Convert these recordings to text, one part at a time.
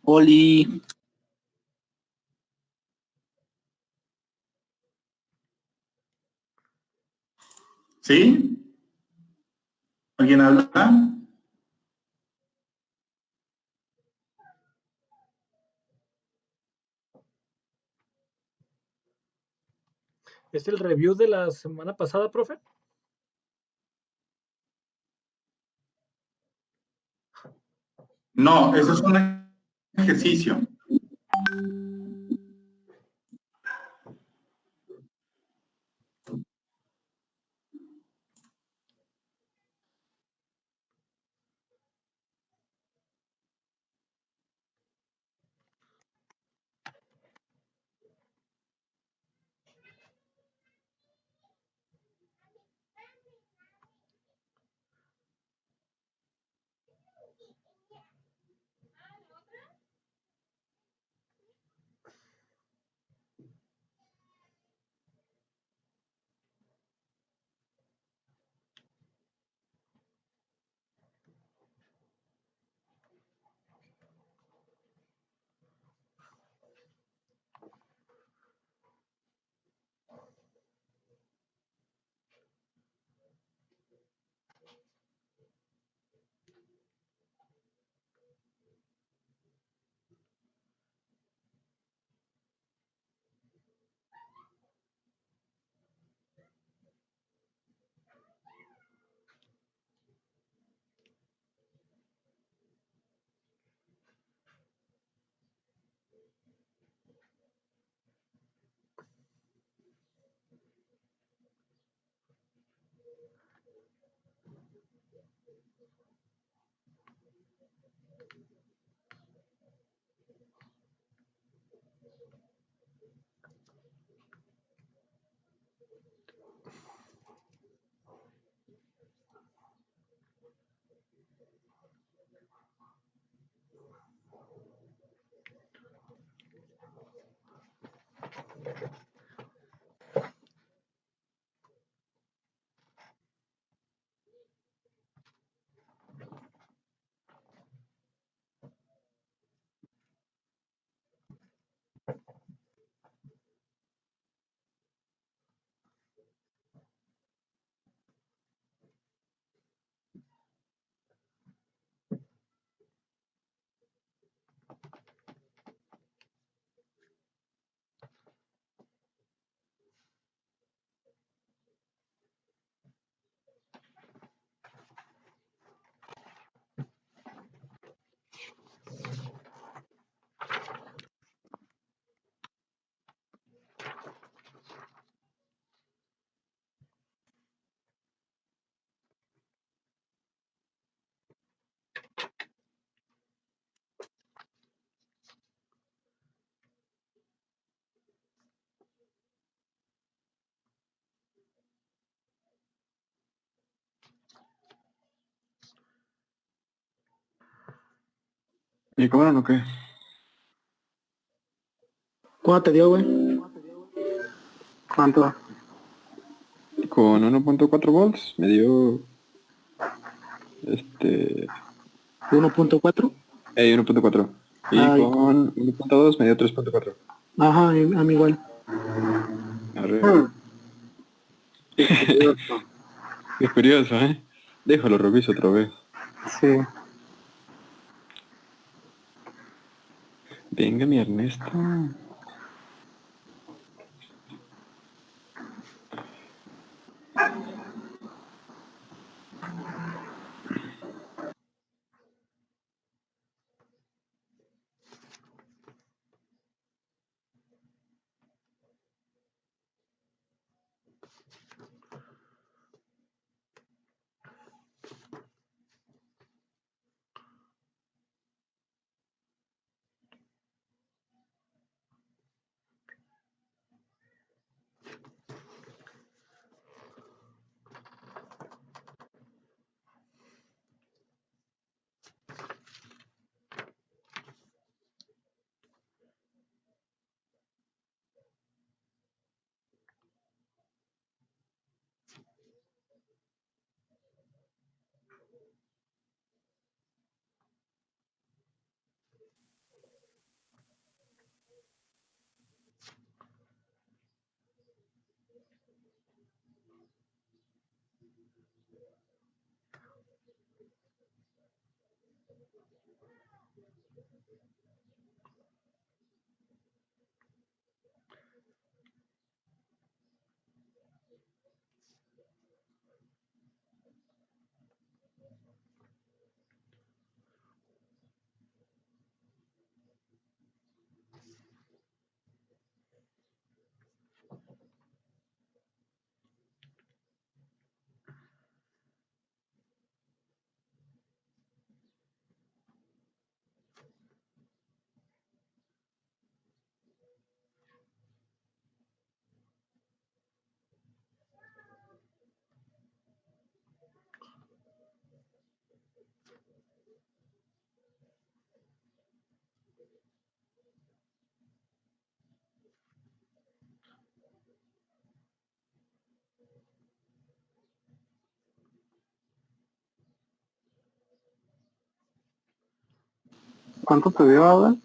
Oli, ¿Sí? ¿Alguien habla? ¿Es el review de la semana pasada, profe? No, eso es un ejercicio. ¿Y cómo no qué? ¿cuánto te dio, güey? ¿Cuánto? Con 1.4 volts me dio 1.4. 1.4. Y Ay, con 1.2 me dio 3.4. ajá, a mí igual. Arre. Qué curioso. Qué curioso, ¿eh? Déjalo, reviso otra vez. Sí. Venga, mi Ernesto. ¿Cuánto te dio ahora?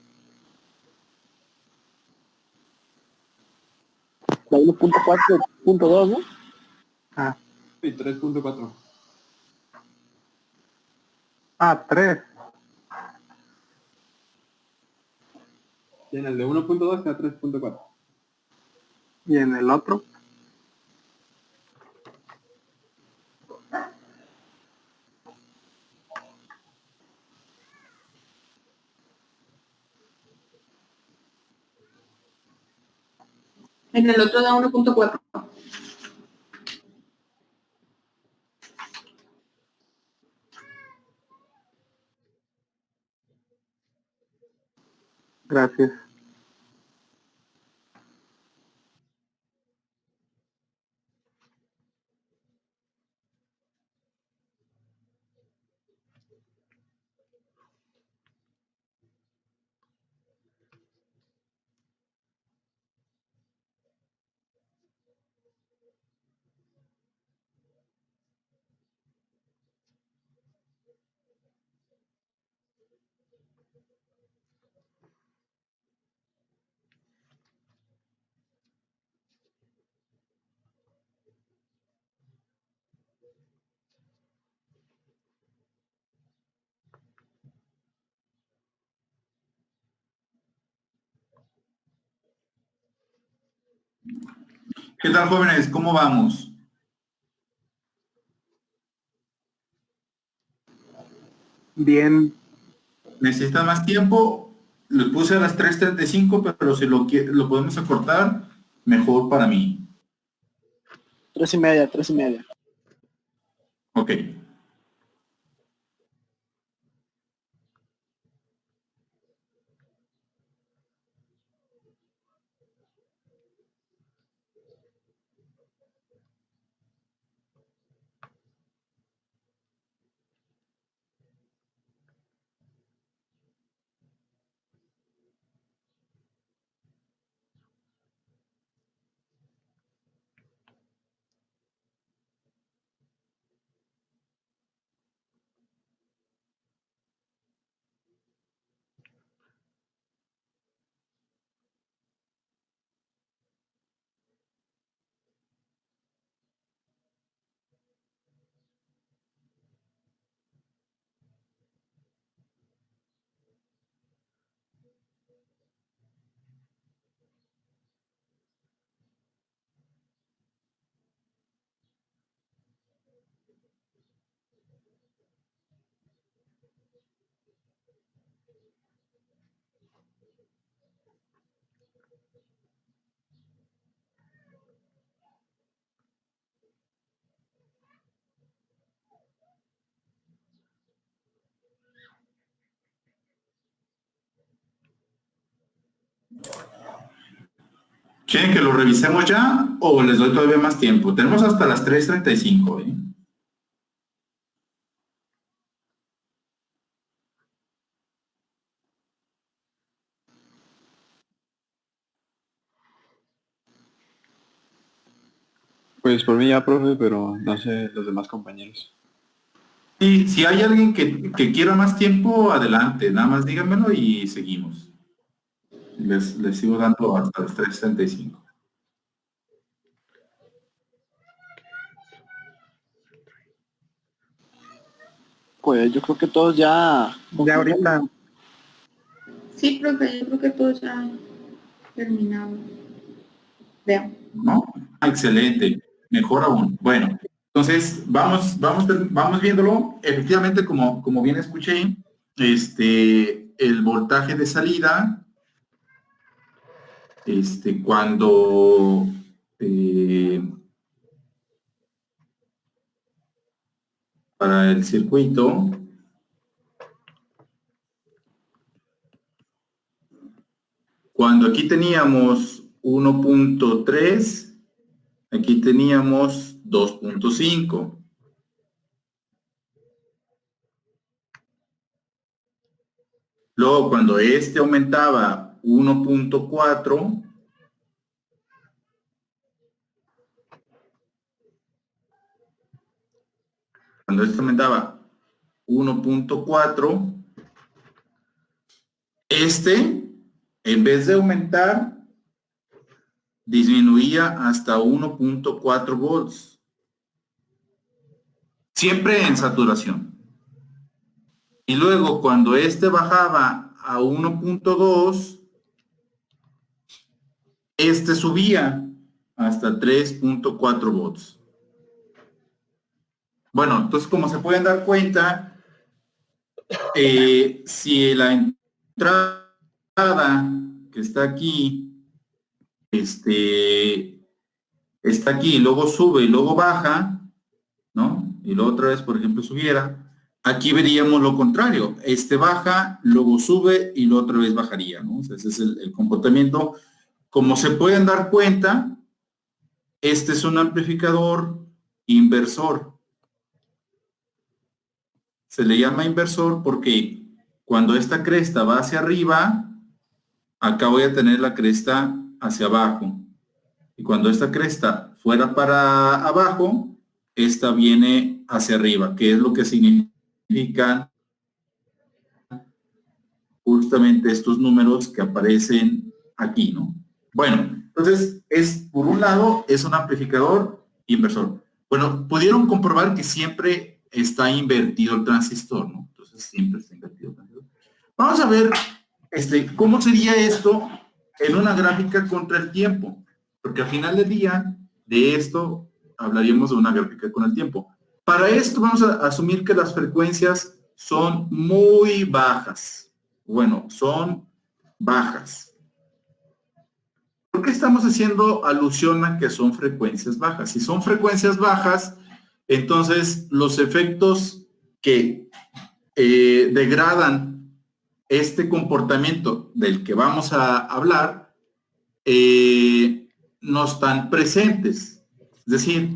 La 1.4.2, ¿no? Ah, Sí, 3.4. 3. Y en el de 1.2 queda 3.4. Y en el otro, En el otro da 1.4. gracias. ¿Qué tal, jóvenes? ¿Cómo vamos? Bien, ¿Necesitan más tiempo? Les puse a las 3:35, pero si lo podemos acortar, mejor para mí. 3:30, 3:30. Ok. ¿Quieren que lo revisemos ya o les doy todavía más tiempo? Tenemos hasta las 3:35, ¿eh? Pues por mí ya, profe, pero no sé los demás compañeros. Y si hay alguien que quiera más tiempo, adelante. Nada más díganmelo y seguimos. Les sigo dando hasta las 3:35. Pues yo creo que todos ya... Ya ahorita. Sí, profe, yo creo que todo ya terminado. Veo. ¿No? Excelente, mejor aún. Bueno, entonces vamos viéndolo. Efectivamente, como bien escuché, el voltaje de salida, cuando para el circuito, cuando aquí teníamos 1.3, aquí teníamos 2.5. Luego, cuando aumentaba 1.4, cuando aumentaba 1.4, en vez de aumentar, disminuía hasta 1.4 volts. Siempre en saturación. Y luego cuando bajaba a 1.2, subía hasta 3.4 volts. Bueno, entonces como se pueden dar cuenta, si la entrada que está aquí, está aquí, y luego sube y luego baja, ¿no? Y luego otra vez, por ejemplo, subiera, aquí veríamos lo contrario. Baja, luego sube y luego otra vez bajaría, ¿no? O sea, ese es el comportamiento. Como se pueden dar cuenta, es un amplificador inversor. Se le llama inversor porque cuando esta cresta va hacia arriba, acá voy a tener la cresta hacia abajo. Y cuando esta cresta fuera para abajo, esta viene hacia arriba, que es lo que significan justamente estos números que aparecen aquí, ¿no? Bueno, entonces, por un lado, es un amplificador inversor. Bueno, pudieron comprobar que siempre está invertido el transistor, ¿no? Entonces, siempre está invertido el transistor. Vamos a ver cómo sería esto en una gráfica contra el tiempo, porque al final del día, de esto, hablaríamos de una gráfica con el tiempo. Para esto vamos a asumir que las frecuencias son muy bajas. Bueno, son bajas. ¿Por qué estamos haciendo alusión a que son frecuencias bajas? Si son frecuencias bajas, entonces los efectos que degradan este comportamiento del que vamos a hablar no están presentes. Es decir,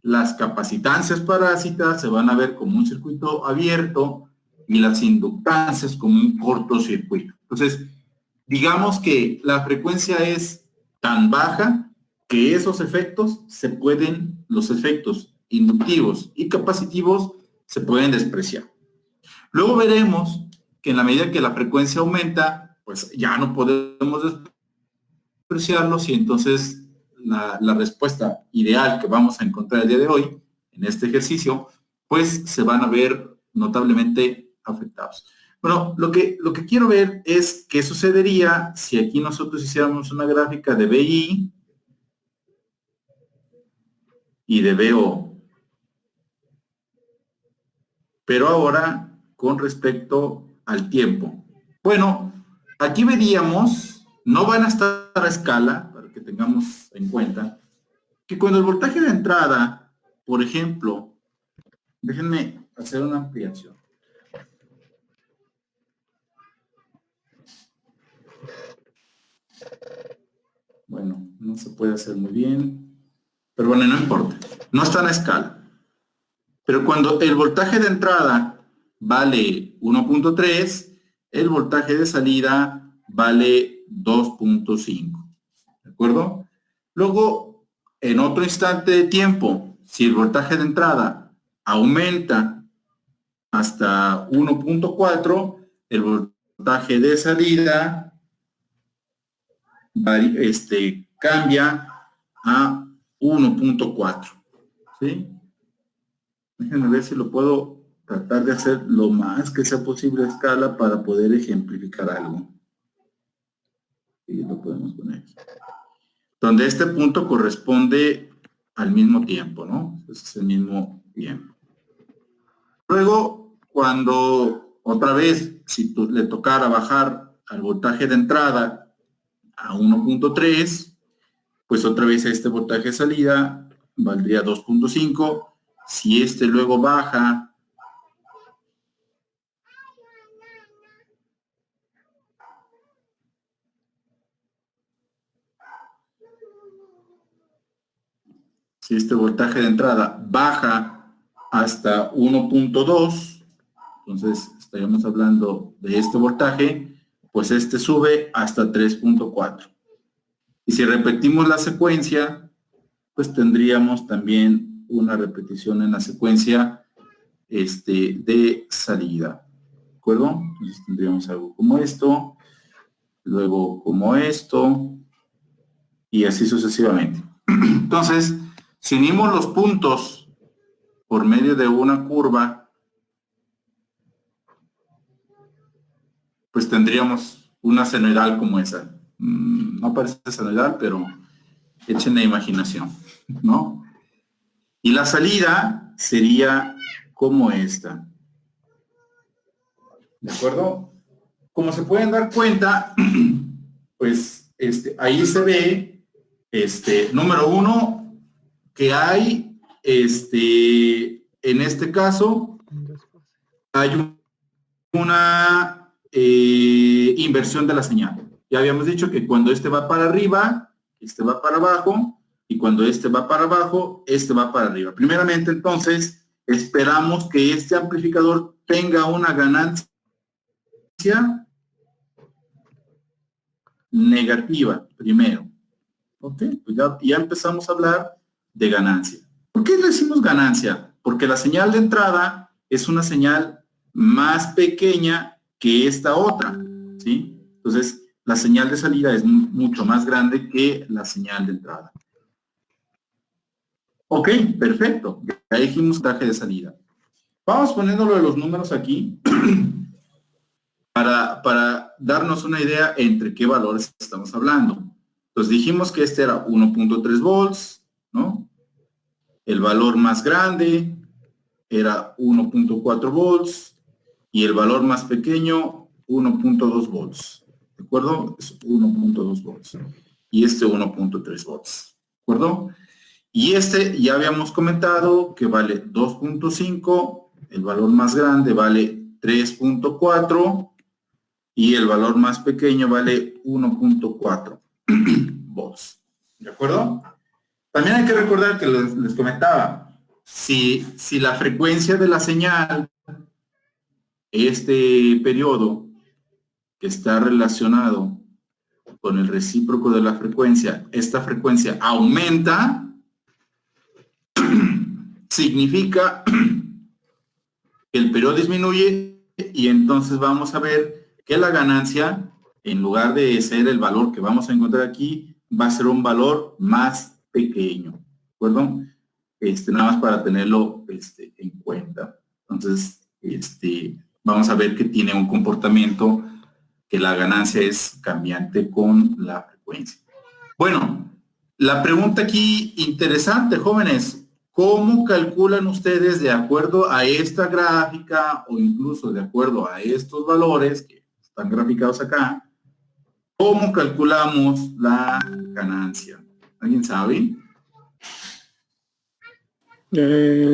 las capacitancias parásitas se van a ver como un circuito abierto y las inductancias como un cortocircuito. Entonces, digamos que la frecuencia es tan baja que esos efectos los efectos inductivos y capacitivos se pueden despreciar. Luego veremos que en la medida que la frecuencia aumenta, pues ya no podemos despreciarlos y entonces la respuesta ideal que vamos a encontrar el día de hoy en este ejercicio, pues se van a ver notablemente afectados. Bueno, lo que quiero ver es qué sucedería si aquí nosotros hiciéramos una gráfica de BI y de BO. Pero ahora con respecto al tiempo. Bueno, aquí veríamos, no van a estar a escala, para que tengamos en cuenta, que cuando el voltaje de entrada, por ejemplo, déjenme hacer una ampliación. Bueno, no se puede hacer muy bien, pero bueno, no importa, no están a escala. Pero cuando el voltaje de entrada vale 1.3, el voltaje de salida vale 2.5. ¿De acuerdo? Luego, en otro instante de tiempo, si el voltaje de entrada aumenta hasta 1.4, el voltaje de salida cambia a 1.4. ¿Sí? Déjenme ver si lo puedo tratar de hacer lo más que sea posible a escala para poder ejemplificar algo. Y lo podemos poner. Donde este punto corresponde al mismo tiempo, ¿no? Entonces es el mismo tiempo. Luego, cuando otra vez, si le tocara bajar al voltaje de entrada a 1.3, pues otra vez este voltaje de salida valdría 2.5. Si este luego baja si este voltaje de entrada baja hasta 1.2, entonces estaríamos hablando de este voltaje, pues este sube hasta 3.4. Y si repetimos la secuencia, pues tendríamos también una repetición en la secuencia de salida. ¿De acuerdo? Entonces tendríamos algo como esto, luego como esto, y así sucesivamente. Entonces, si unimos los puntos por medio de una curva, pues tendríamos una senoidal como esa. No parece senoidal, pero echen la imaginación, ¿no? Y la salida sería como esta. ¿De acuerdo? Como se pueden dar cuenta, pues ahí se ve, número uno, que hay, en este caso, hay una inversión de la señal. Ya habíamos dicho que cuando este va para arriba, este va para abajo, y cuando este va para abajo, este va para arriba. Primeramente, entonces, esperamos que este amplificador tenga una ganancia negativa, primero. ¿Ok? Pues ya empezamos a hablar de ganancia. ¿Por qué le decimos ganancia? Porque la señal de entrada es una señal más pequeña que esta otra, ¿sí? Entonces, la señal de salida es mucho más grande que la señal de entrada. Ok, perfecto. Ya dijimos voltaje de salida. Vamos poniéndolo de los números aquí para darnos una idea entre qué valores estamos hablando. Entonces dijimos que este era 1.3 volts, ¿no? El valor más grande era 1.4 volts y el valor más pequeño 1.2 volts. ¿De acuerdo? Es 1.2 volts. Y 1.3 volts. ¿De acuerdo? Y ya habíamos comentado que vale 2.5, el valor más grande vale 3.4 y el valor más pequeño vale 1.4 volts. ¿De acuerdo? También hay que recordar que les comentaba, si la frecuencia de la señal, este periodo que está relacionado con el recíproco de la frecuencia, esta frecuencia aumenta, significa que el periodo disminuye y entonces vamos a ver que la ganancia, en lugar de ser el valor que vamos a encontrar aquí, va a ser un valor más pequeño, ¿de acuerdo? Nada más para tenerlo en cuenta. Entonces, vamos a ver que tiene un comportamiento que la ganancia es cambiante con la frecuencia. Bueno, la pregunta aquí interesante, jóvenes, ¿cómo calculan ustedes de acuerdo a esta gráfica o incluso de acuerdo a estos valores que están graficados acá? ¿Cómo calculamos la ganancia? ¿Alguien sabe?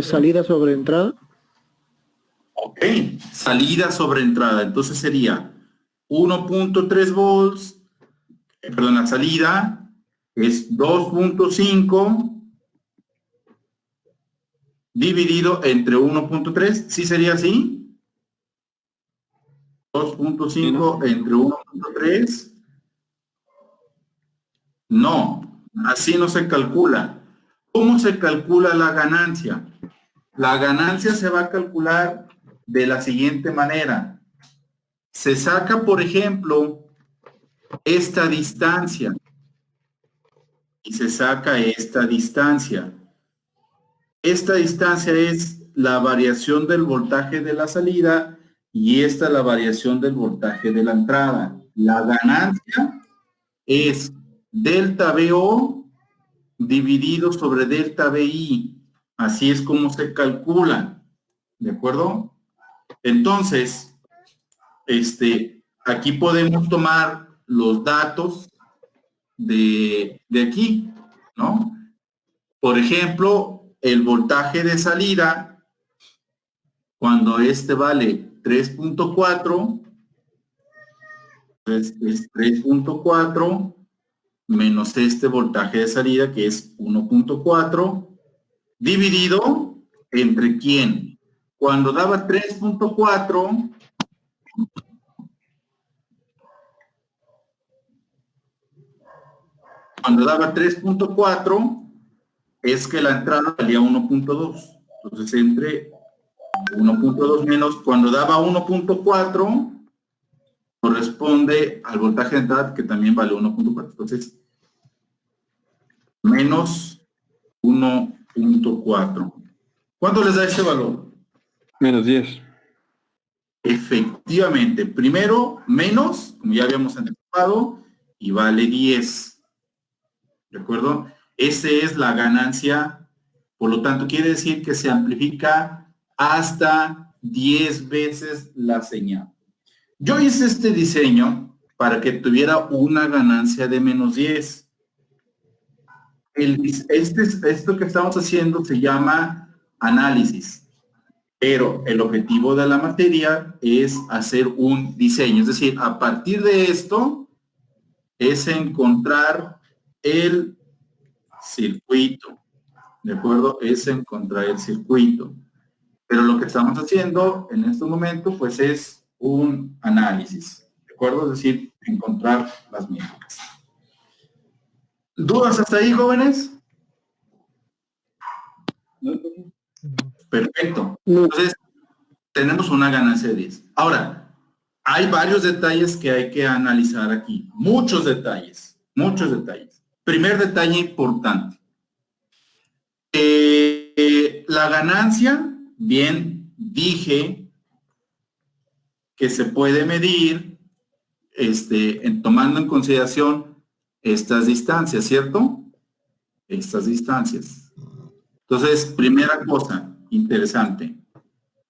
Salida sobre entrada. Ok, salida sobre entrada. Entonces sería 1.3 volts, perdón, la salida es 2.5 dividido entre 1.3. ¿Sí sería así? 2.5 entre 1.3. No, así no se calcula. ¿Cómo se calcula la ganancia? La ganancia se va a calcular de la siguiente manera. Se saca, por ejemplo, esta distancia y se saca esta distancia. Esta distancia es la variación del voltaje de la salida y esta es la variación del voltaje de la entrada. La ganancia es delta VO dividido sobre delta VI. Así es como se calcula. ¿De acuerdo? Entonces, aquí podemos tomar los datos de aquí, ¿no? Por ejemplo, el voltaje de salida, cuando vale 3.4, pues es 3.4 menos voltaje de salida, que es 1.4, dividido entre quién. Cuando daba 3.4, es que la entrada valía 1.2. Entonces, entre 1.2 menos, cuando daba 1.4, corresponde al voltaje de entrada, que también vale 1.4. Entonces, menos 1.4. ¿Cuánto les da ese valor? Menos 10. Efectivamente, primero menos, como ya habíamos anticipado, y vale 10. ¿De acuerdo? Esa es la ganancia, por lo tanto quiere decir que se amplifica hasta 10 veces la señal. Yo hice este diseño para que tuviera una ganancia de menos 10. Esto que estamos haciendo se llama análisis, pero el objetivo de la materia es hacer un diseño, es decir, a partir de esto es encontrar el circuito, ¿de acuerdo? Es encontrar el circuito. Pero lo que estamos haciendo en este momento, pues es un análisis, ¿de acuerdo? Es decir, encontrar las métricas. ¿Dudas hasta ahí, jóvenes? Perfecto. Entonces, tenemos una ganancia de 10. Ahora, hay varios detalles que hay que analizar aquí. Muchos detalles, muchos detalles. Primer detalle importante. La ganancia, bien, dije que se puede medir tomando en consideración estas distancias, ¿cierto? Estas distancias. Entonces, primera cosa interesante.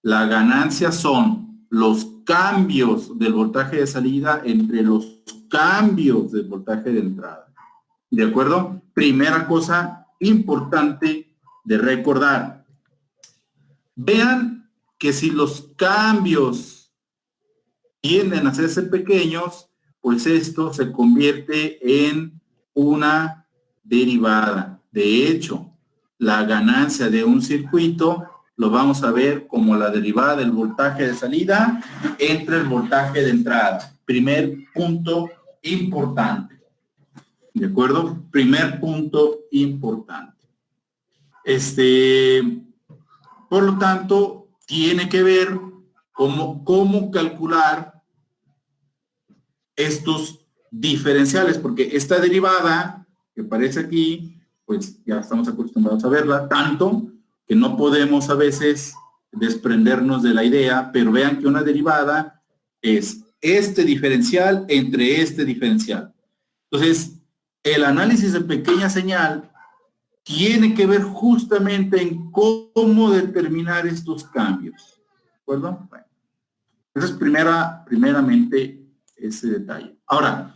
La ganancia son los cambios del voltaje de salida entre los cambios del voltaje de entrada. ¿De acuerdo? Primera cosa importante de recordar. Vean que si los cambios tienden a hacerse pequeños, pues esto se convierte en una derivada. De hecho, la ganancia de un circuito lo vamos a ver como la derivada del voltaje de salida entre el voltaje de entrada. Primer punto importante. ¿De acuerdo? Primer punto importante. Por lo tanto, tiene que ver cómo calcular estos diferenciales, porque esta derivada que aparece aquí, pues ya estamos acostumbrados a verla, tanto que no podemos a veces desprendernos de la idea, pero vean que una derivada es este diferencial entre este diferencial. Entonces, el análisis de pequeña señal tiene que ver justamente en cómo determinar estos cambios. ¿De acuerdo? Bueno, eso es primeramente ese detalle. Ahora,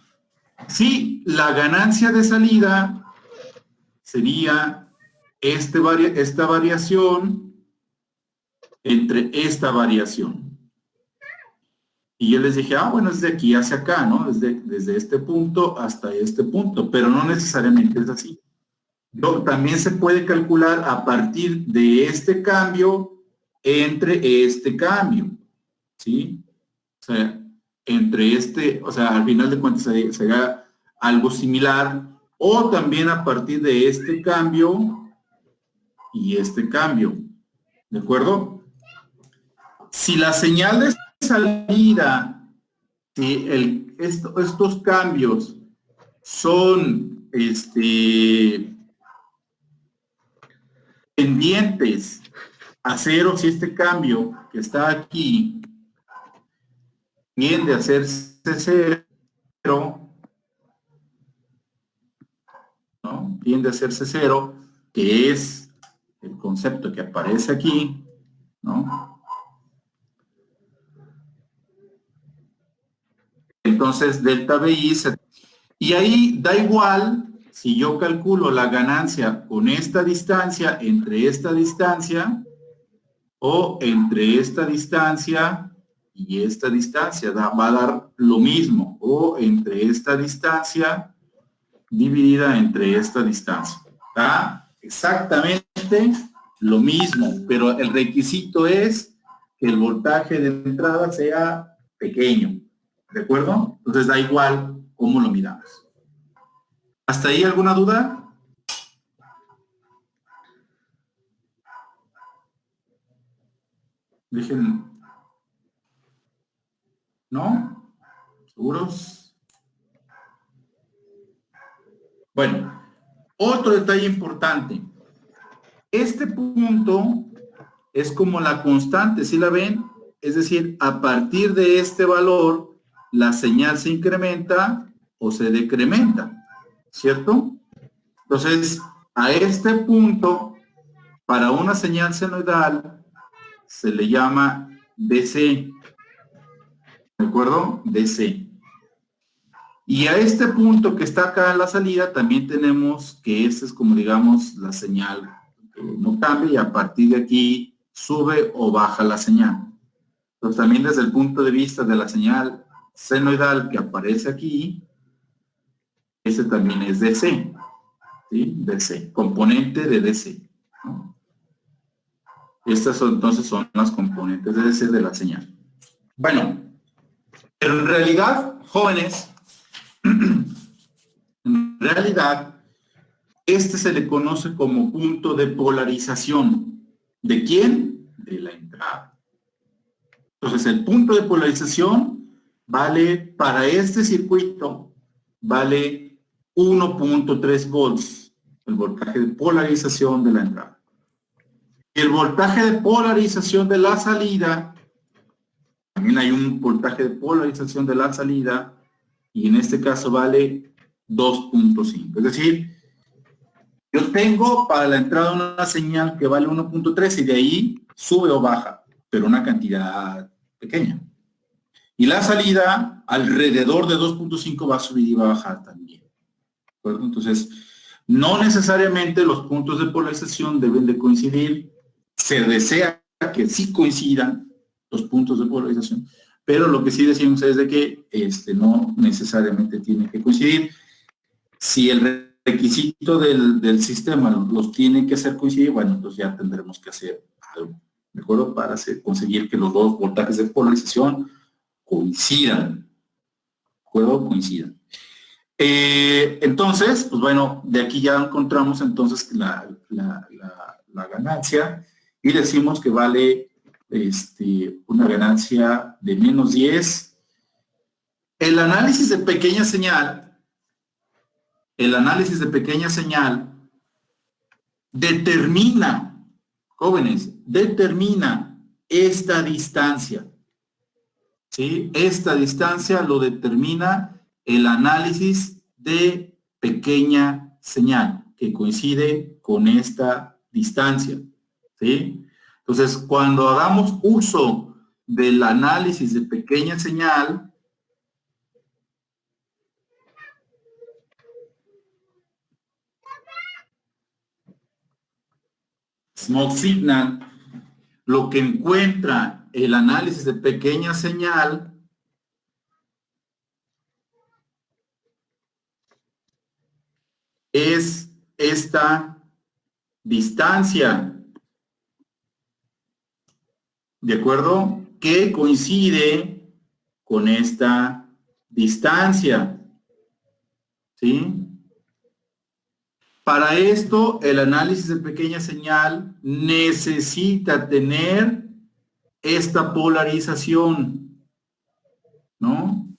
si la ganancia de salida sería esta variación entre esta variación. Y yo les dije, bueno, es de aquí hacia acá, ¿no? Desde este punto hasta este punto, pero no necesariamente es así. También se puede calcular a partir de este cambio entre este cambio, ¿sí? O sea, al final de cuentas será algo similar, o también a partir de este cambio y este cambio, ¿de acuerdo? Si la señal de salida, si estos cambios son pendientes a cero si este cambio que está aquí tiende a hacerse cero, ¿no? Tiende a hacerse cero, que es el concepto que aparece aquí, ¿no? Entonces, delta BI, y ahí da igual si yo calculo la ganancia con esta distancia, entre esta distancia, o entre esta distancia y esta distancia, va a dar lo mismo, o entre esta distancia dividida entre esta distancia. Da exactamente lo mismo, pero el requisito es que el voltaje de entrada sea pequeño. ¿De acuerdo? Entonces da igual cómo lo miramos. ¿Hasta ahí alguna duda? Dejen. ¿No? ¿Seguros? Bueno, otro detalle importante. Este punto es como la constante, ¿sí la ven? Es decir, a partir de este valor, la señal se incrementa o se decrementa, ¿cierto? Entonces, a este punto, para una señal senoidal, se le llama DC, ¿de acuerdo? DC. Y a este punto que está acá en la salida, también tenemos que esta es como, digamos, la señal que no cambia y a partir de aquí sube o baja la señal. Entonces, también desde el punto de vista de la señal senoidal que aparece aquí, ese también es DC, ¿sí? DC, componente de DC, ¿no? Estas son, entonces son las componentes de DC de la señal. Bueno, pero en realidad, jóvenes, en realidad, este se le conoce como punto de polarización. ¿De quién? De la entrada. Entonces, el punto de polarización vale, para este circuito, vale 1.3 volts, el voltaje de polarización de la entrada. El voltaje de polarización de la salida, también hay un voltaje de polarización de la salida, y en este caso vale 2.5. Es decir, yo tengo para la entrada una señal que vale 1.3 y de ahí sube o baja, pero una cantidad pequeña. Y la salida alrededor de 2.5 va a subir y va a bajar también. ¿De acuerdo? Entonces, no necesariamente los puntos de polarización deben de coincidir. Se desea que sí coincidan los puntos de polarización, pero lo que sí decimos es de que no necesariamente tiene que coincidir. Si el requisito del sistema los tiene que hacer coincidir, bueno, entonces ya tendremos que hacer algo, ¿de acuerdo? Para conseguir que los dos voltajes de polarización coincidan, ¿de acuerdo? Coincidan. Entonces, pues bueno, de aquí ya encontramos entonces la ganancia y decimos que vale una ganancia de menos 10. El análisis de pequeña señal determina, jóvenes, determina esta distancia. ¿Sí? Esta distancia lo determina el análisis de pequeña señal, que coincide con esta distancia. ¿Sí? Entonces, cuando hagamos uso del análisis de pequeña señal, small signal, lo que encuentra el análisis de pequeña señal es esta distancia, ¿de acuerdo? Que coincide con esta distancia, ¿sí? Para esto, el análisis de pequeña señal necesita tener esta polarización, ¿no?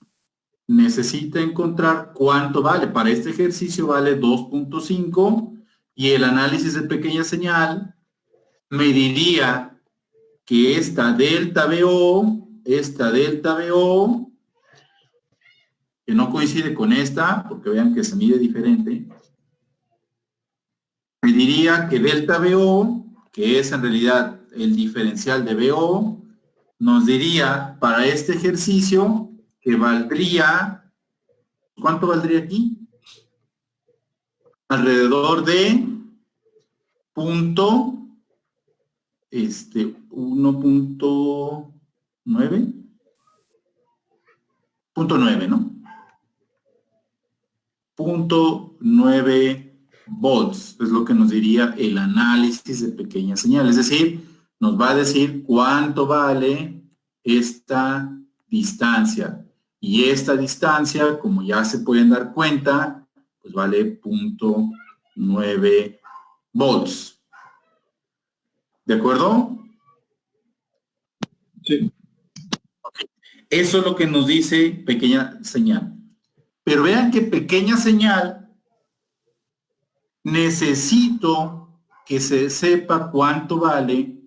Necesita encontrar cuánto vale. Para este ejercicio vale 2.5 y el análisis de pequeña señal mediría que esta delta BO, que no coincide con esta, porque vean que se mide diferente, me diría que delta BO, que es en realidad el diferencial de BO, nos diría para este ejercicio que valdría, ¿cuánto valdría aquí? Alrededor de punto 1.9, punto 9, ¿no? 0.9 volts es lo que nos diría el análisis de pequeña señal, es decir, nos va a decir cuánto vale esta distancia, y esta distancia, como ya se pueden dar cuenta, pues vale 0.9 volts. ¿De acuerdo? Sí. Eso es lo que nos dice pequeña señal. Pero vean que pequeña señal, necesito que se sepa cuánto vale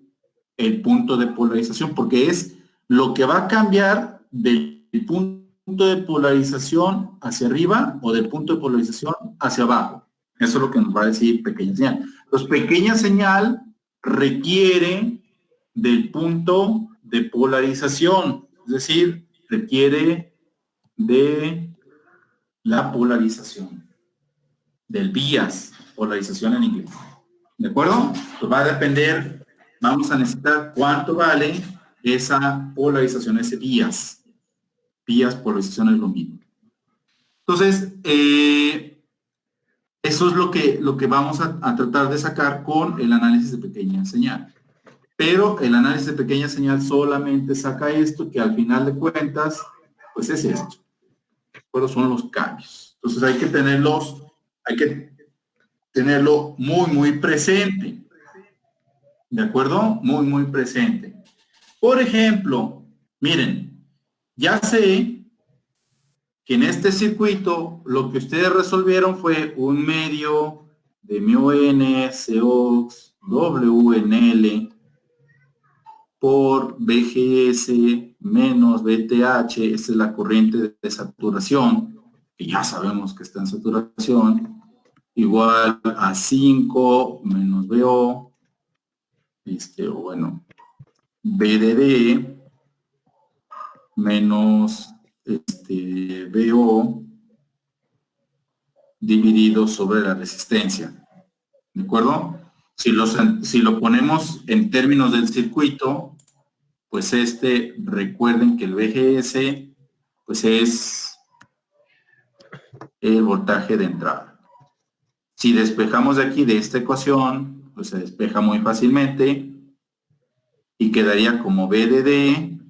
el punto de polarización, porque es lo que va a cambiar del punto de polarización hacia arriba o del punto de polarización hacia abajo. Eso es lo que nos va a decir pequeña señal. Entonces, pequeña señal requiere del punto de polarización, es decir, requiere de la polarización, del bias, polarización en inglés. ¿De acuerdo? Pues va a depender, vamos a necesitar cuánto vale esa polarización, ese bias. Bias, polarización es lo mismo. Entonces, eso es lo que vamos a tratar de sacar con el análisis de pequeña señal. Pero el análisis de pequeña señal solamente saca esto, que al final de cuentas, pues es esto. Pero son los cambios. Entonces hay que tenerlo muy, muy presente. ¿De acuerdo? Muy, muy presente. Por ejemplo, miren, ya sé que en este circuito lo que ustedes resolvieron fue un medio de μN, Cox, WNL por BGS menos BTH, esta es la corriente de saturación, que ya sabemos que está en saturación, igual a 5 menos BO, o bueno, BDD menos BO dividido sobre la resistencia. ¿De acuerdo? Si lo ponemos en términos del circuito, pues recuerden que el VGS, pues es el voltaje de entrada. Si despejamos de aquí, de esta ecuación, pues se despeja muy fácilmente y quedaría como VDD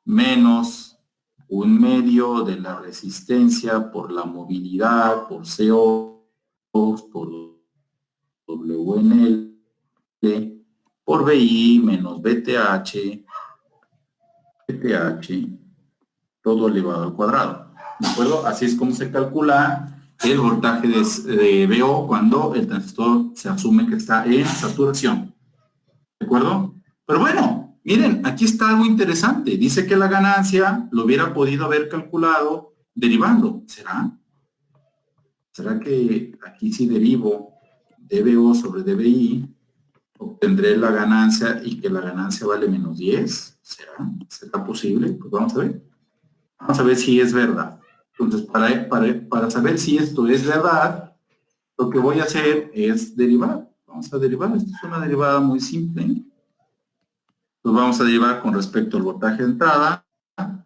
menos un medio de la resistencia por la movilidad, por CO, por WNL, por BI menos BTH, todo elevado al cuadrado. ¿De acuerdo? Así es como se calcula el voltaje de BO cuando el transistor se asume que está en saturación. ¿De acuerdo? Pero bueno, miren, aquí está algo interesante. Dice que la ganancia lo hubiera podido haber calculado derivando. ¿Será? ¿Será que aquí si derivo dBO sobre dBi, obtendré la ganancia y que la ganancia vale menos 10? ¿Será posible? Pues vamos a ver. Vamos a ver si es verdad. Entonces, para saber si esto es verdad, lo que voy a hacer es derivar. Vamos a derivar. Esto es una derivada muy simple. Pues vamos a derivar con respecto al voltaje de entrada.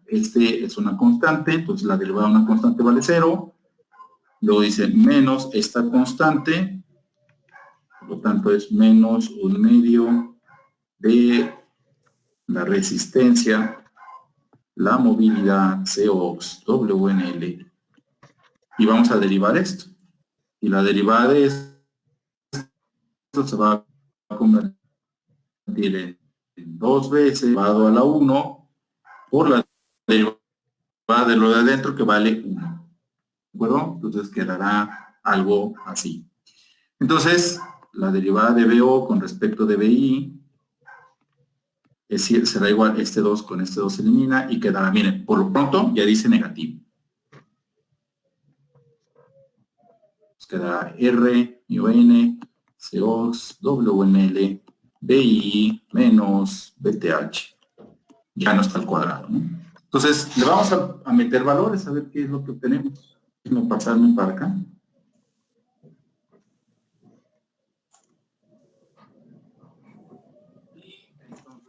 Este es una constante, entonces la derivada de una constante vale 0. Luego dice menos esta constante, por lo tanto es menos un medio de la resistencia, la movilidad, Cox, WNL, y vamos a derivar esto. Y la derivada de esto se va a convertir en 2 veces elevado a la 1 por la derivada de lo de adentro, que vale 1. ¿De acuerdo? Entonces quedará algo así. Entonces, la derivada de BO con respecto de BI Es decir, será igual este 2 con este 2 se elimina y quedará, miren, por lo pronto ya dice negativo. Nos quedará R, N, COX, WNL, BI, menos BTH. Ya no está al cuadrado, ¿no? Entonces, le vamos a meter valores, a ver qué es lo que obtenemos. Déjenme pasarme para acá.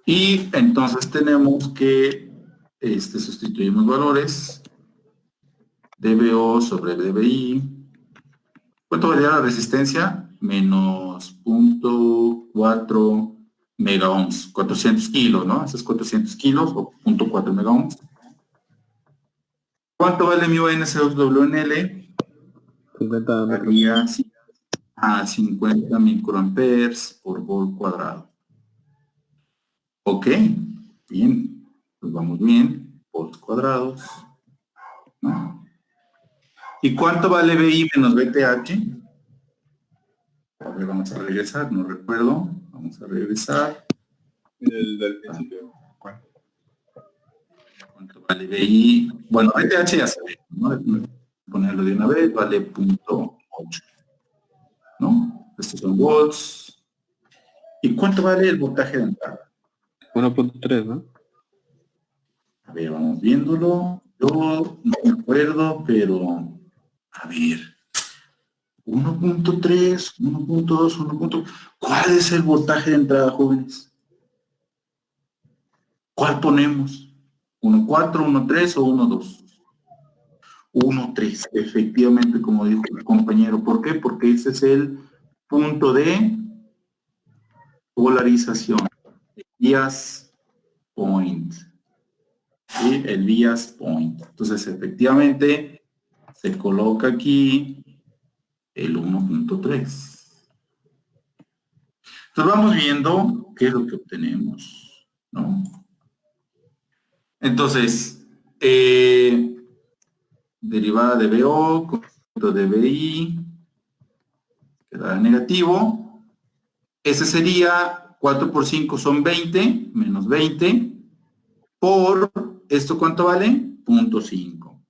Y entonces tenemos que sustituimos valores. DBO sobre DBI. ¿Cuánto valía la resistencia? Menos 0.4 megaohms. 400 kilos, ¿no? Esos 400 kilos o 0.4 megaohms. ¿Cuánto vale mi NCWNL? 50 Valía a 50 microamperes por volt cuadrado. Ok, bien, pues vamos bien, volts cuadrados. ¿No? ¿Y cuánto vale BI menos BTH? A ver, vamos a regresar, no recuerdo. Vamos a regresar. del principio. ¿Cuál? ¿Cuánto vale BI? Bueno, BTH ya sabe, ¿no? Ponerlo de una vez, vale 0.8. ¿No? Estos son volts. ¿Y cuánto vale el voltaje de entrada? 1.3, ¿no? A ver, vamos viéndolo. Yo no me acuerdo, pero a ver. 1.3, 1.2, 1. ¿Cuál es el voltaje de entrada, jóvenes? ¿Cuál ponemos? ¿1.4, 1.3 o 1.2? 1.3, efectivamente, como dijo el compañero. ¿Por qué? Porque ese es el punto de polarización. Bias point. ¿Sí? El bias point. Entonces, efectivamente, se coloca aquí el 1.3. Entonces vamos viendo qué es lo que obtenemos, ¿no? Entonces, derivada de BO, conjunto de BI, quedará negativo. Ese sería 4 por 5 son 20, menos 20, por, ¿esto cuánto vale? 0.5.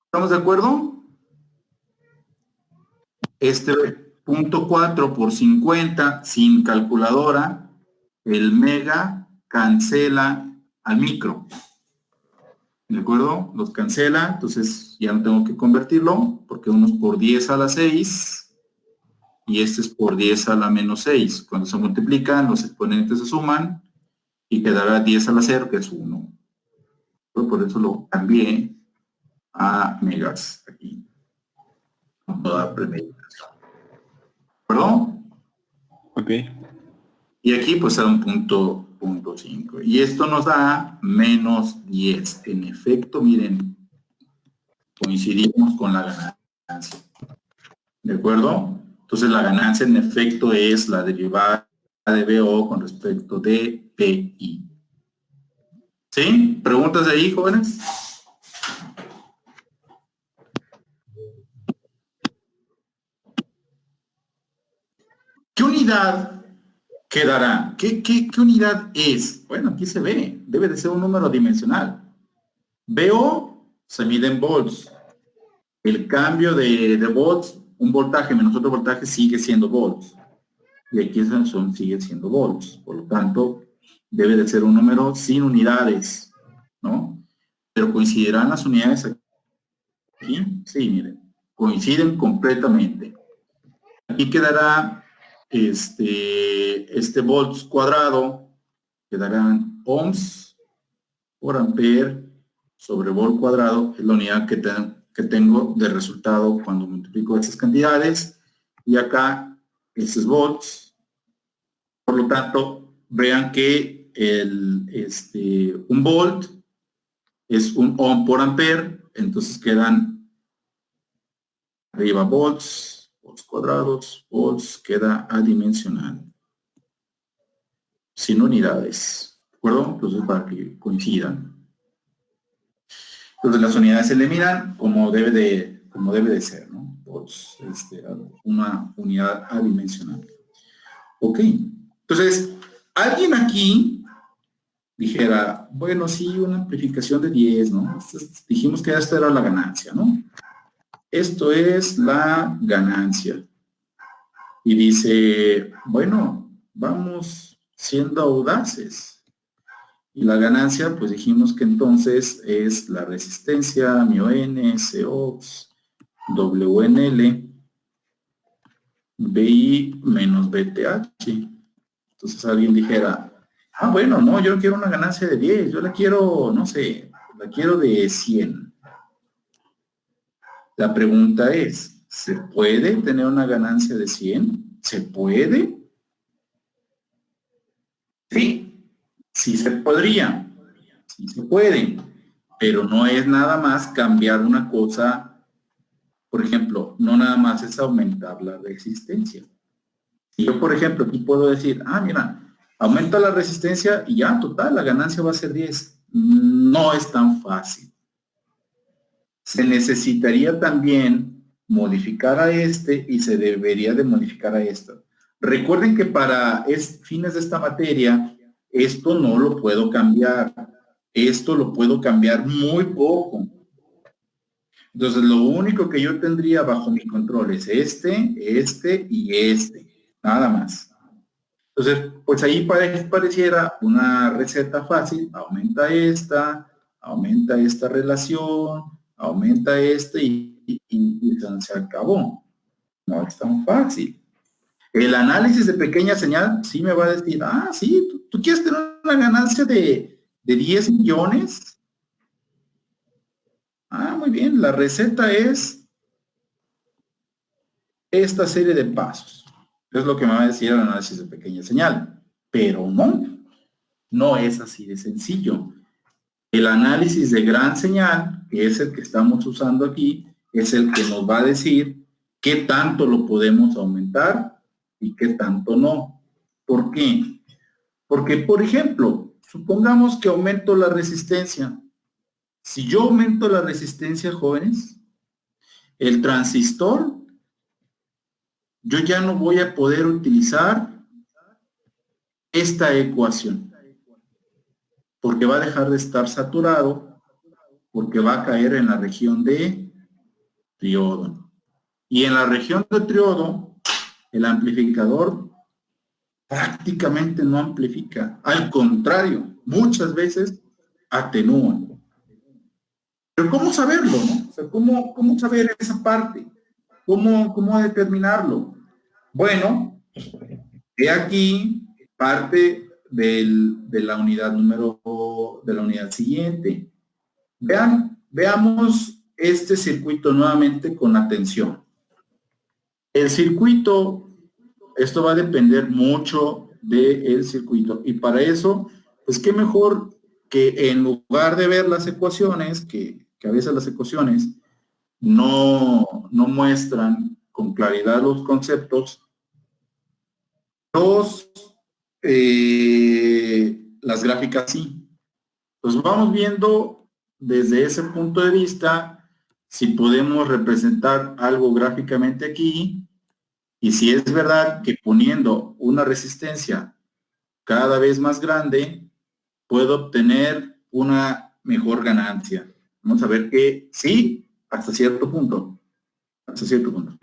¿Estamos de acuerdo? Este 0.4 por 50 sin calculadora, el mega cancela al micro. ¿De acuerdo? Los cancela, entonces ya no tengo que convertirlo, porque uno es por 10 a la 6 y este es por 10 a la menos 6. Cuando se multiplican, los exponentes se suman y quedará 10 a la 0, que es 1. Por eso lo cambié a megas aquí. Con toda premeditación. ¿De acuerdo? Ok. Y aquí pues a un punto 5. Y esto nos da menos 10. En efecto, miren, coincidimos con la ganancia. ¿De acuerdo? Entonces la ganancia en efecto es la derivada de BO con respecto de PI. ¿Sí? ¿Preguntas de ahí, jóvenes? ¿Qué unidad quedará? ¿Qué unidad es? Bueno, aquí se ve. Debe de ser un número dimensional. BO se mide en volts. El cambio de volts, un voltaje menos otro voltaje sigue siendo volts. Y aquí sigue siendo volts. Por lo tanto, debe de ser un número sin unidades, ¿no? Pero coincidirán las unidades aquí. Sí, miren, coinciden completamente. Aquí quedará este volts cuadrado, quedarán ohms por ampere sobre volt cuadrado, es la unidad que tengo de resultado cuando multiplico esas cantidades, y acá ese es volts. Por lo tanto, vean que un volt es un ohm por ampere, entonces quedan arriba volts cuadrados, volts, queda adimensional, sin unidades, ¿de acuerdo? Entonces, para que coincidan. Entonces, las unidades se eliminan como debe de ser, ¿no? Volts, una unidad adimensional. Ok, entonces, Alguien aquí dijera, bueno, sí, una amplificación de 10, ¿no? Entonces, dijimos que esta era la ganancia, ¿no? Esto es la ganancia. Y dice, bueno, vamos siendo audaces. Y la ganancia, pues dijimos que entonces es la resistencia μN, Cox, WNL, BI menos BTH. Entonces alguien dijera, ah, bueno, no, yo quiero una ganancia de 10, yo la quiero, no sé, la quiero de 100. La pregunta es, ¿se puede tener una ganancia de 100? ¿Se puede? Sí, sí se podría, sí se puede, pero no es nada más cambiar una cosa, por ejemplo, no nada más es aumentar la resistencia. Si yo, por ejemplo, aquí puedo decir, ah, mira, aumenta la resistencia y ya, total, la ganancia va a ser 10. No es tan fácil. Se necesitaría también modificar a este y se debería de modificar a esto. Recuerden que para fines de esta materia, esto no lo puedo cambiar. Esto lo puedo cambiar muy poco. Entonces, lo único que yo tendría bajo mi control es este y este. Nada más. Entonces, pues ahí pareciera una receta fácil. Aumenta esta relación, aumenta y se acabó. No es tan fácil. El análisis de pequeña señal sí me va a decir, ah, sí, tú quieres tener una ganancia de 10 millones. Ah, muy bien, la receta es esta serie de pasos. Es lo que me va a decir el análisis de pequeña señal. Pero no es así de sencillo. El análisis de gran señal, que es el que estamos usando aquí, es el que nos va a decir qué tanto lo podemos aumentar y qué tanto no. ¿Por qué? Porque, por ejemplo, supongamos que aumento la resistencia. Si yo aumento la resistencia, jóvenes, el transistor, yo ya no voy a poder utilizar esta ecuación, porque va a dejar de estar saturado, porque va a caer en la región de triodo. Y en la región de triodo, el amplificador prácticamente no amplifica. Al contrario, muchas veces atenúa. Pero ¿cómo saberlo? ¿No? O sea, ¿cómo saber esa parte? ¿Cómo determinarlo? Bueno, he aquí parte de la unidad de la unidad siguiente. Veamos este circuito nuevamente con atención. El circuito, esto va a depender mucho del circuito y para eso, pues qué mejor que en lugar de ver las ecuaciones, que a veces las ecuaciones no muestran con claridad los conceptos, las gráficas sí. Pues vamos viendo desde ese punto de vista si podemos representar algo gráficamente aquí y si es verdad que poniendo una resistencia cada vez más grande puedo obtener una mejor ganancia. Vamos a ver que sí, hasta cierto punto. Hasta cierto punto.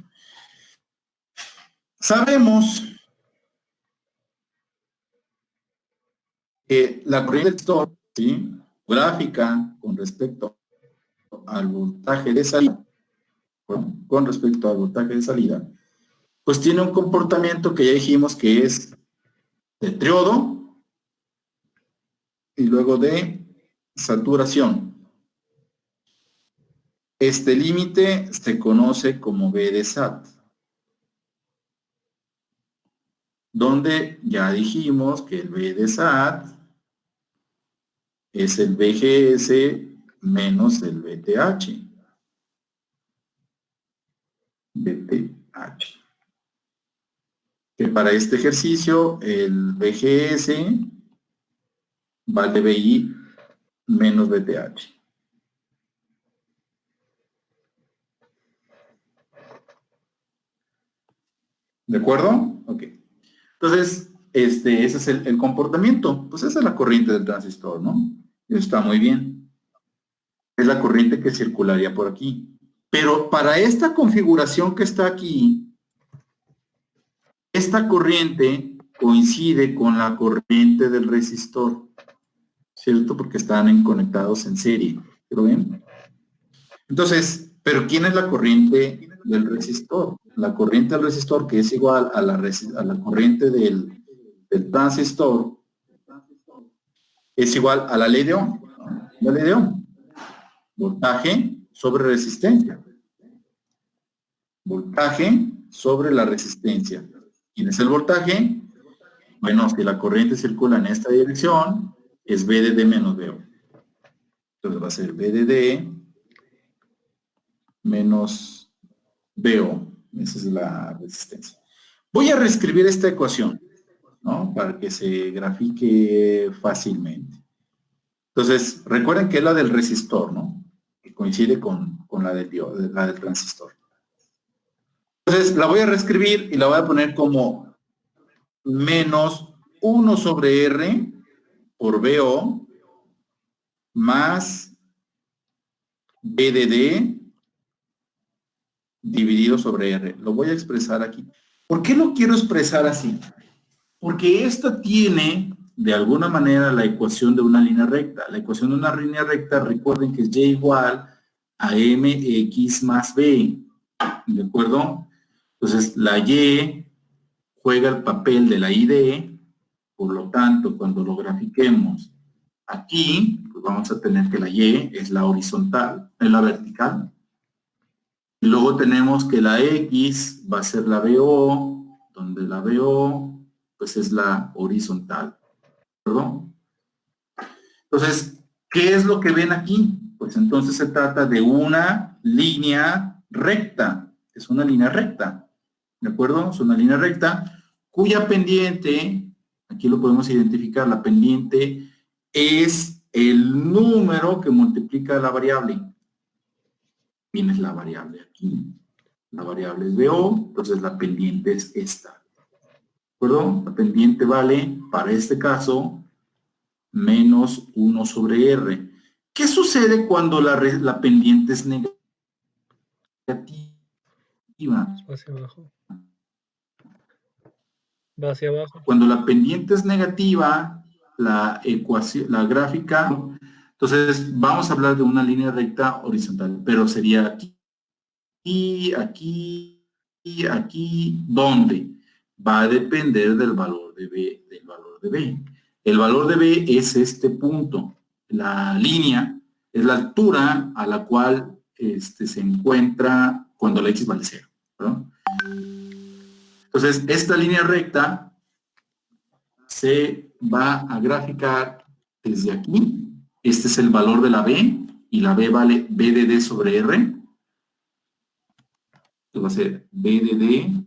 Sabemos que la corriente del sector, ¿sí?, gráfica con respecto al voltaje de salida, con respecto al voltaje de salida, pues tiene un comportamiento que ya dijimos que es de triodo y luego de saturación. Este límite se conoce como B de SAT, donde ya dijimos que el B de SAT es el BGS menos el BTH. BTH. Que para este ejercicio el BGS vale BI menos BTH. ¿De acuerdo? Ok. Entonces, ese es el comportamiento. Pues esa es la corriente del transistor, ¿no? Y está muy bien. Es la corriente que circularía por aquí. Pero para esta configuración que está aquí, esta corriente coincide con la corriente del resistor, ¿cierto? Porque están conectados en serie. ¿Lo ven? Entonces, ¿pero quién es la corriente del resistor? La corriente del resistor, que es igual a la corriente del transistor, es igual a la ley de Ohm. La ley de Ohm. Voltaje sobre resistencia. Voltaje sobre la resistencia. ¿Quién es el voltaje? Bueno, si la corriente circula en esta dirección, es V de D menos VO. Entonces va a ser V de D menos VO. Esa es la resistencia. Voy a reescribir esta ecuación, ¿no? Para que se grafique fácilmente. Entonces, recuerden que es la del resistor, ¿no? Que coincide con la del transistor. Entonces, la voy a reescribir y la voy a poner como menos 1 sobre R por VO más V de D dividido sobre R. Lo voy a expresar aquí. ¿Por qué lo quiero expresar así? Porque esta tiene, de alguna manera, la ecuación de una línea recta. La ecuación de una línea recta, recuerden que es Y igual a MX más B. ¿De acuerdo? Entonces, la Y juega el papel de la ID, por lo tanto, cuando lo grafiquemos aquí, pues vamos a tener que la Y es la horizontal, es la vertical. Y luego tenemos que la X va a ser la BO, donde la BO pues es la horizontal. ¿Perdón? Entonces, ¿qué es lo que ven aquí? Pues entonces se trata de una línea recta. Es una línea recta. ¿De acuerdo? Es una línea recta cuya pendiente, aquí lo podemos identificar, la pendiente es el número que multiplica la variable. Tienes la variable aquí. La variable es BO, entonces la pendiente es esta. ¿De acuerdo? La pendiente vale, para este caso, menos 1 sobre R. ¿Qué sucede cuando la pendiente es negativa? Va hacia abajo. Va hacia abajo. Cuando la pendiente es negativa, la ecuación, la gráfica, entonces vamos a hablar de una línea recta horizontal, pero sería aquí, aquí, y aquí, ¿dónde? Va a depender del valor de B, El valor de B es este punto. La línea es la altura a la cual se encuentra cuando la X vale 0. ¿No? Entonces, esta línea recta se va a graficar desde aquí. Este es el valor de la B, y la B vale B de D sobre R. Esto va a ser B de D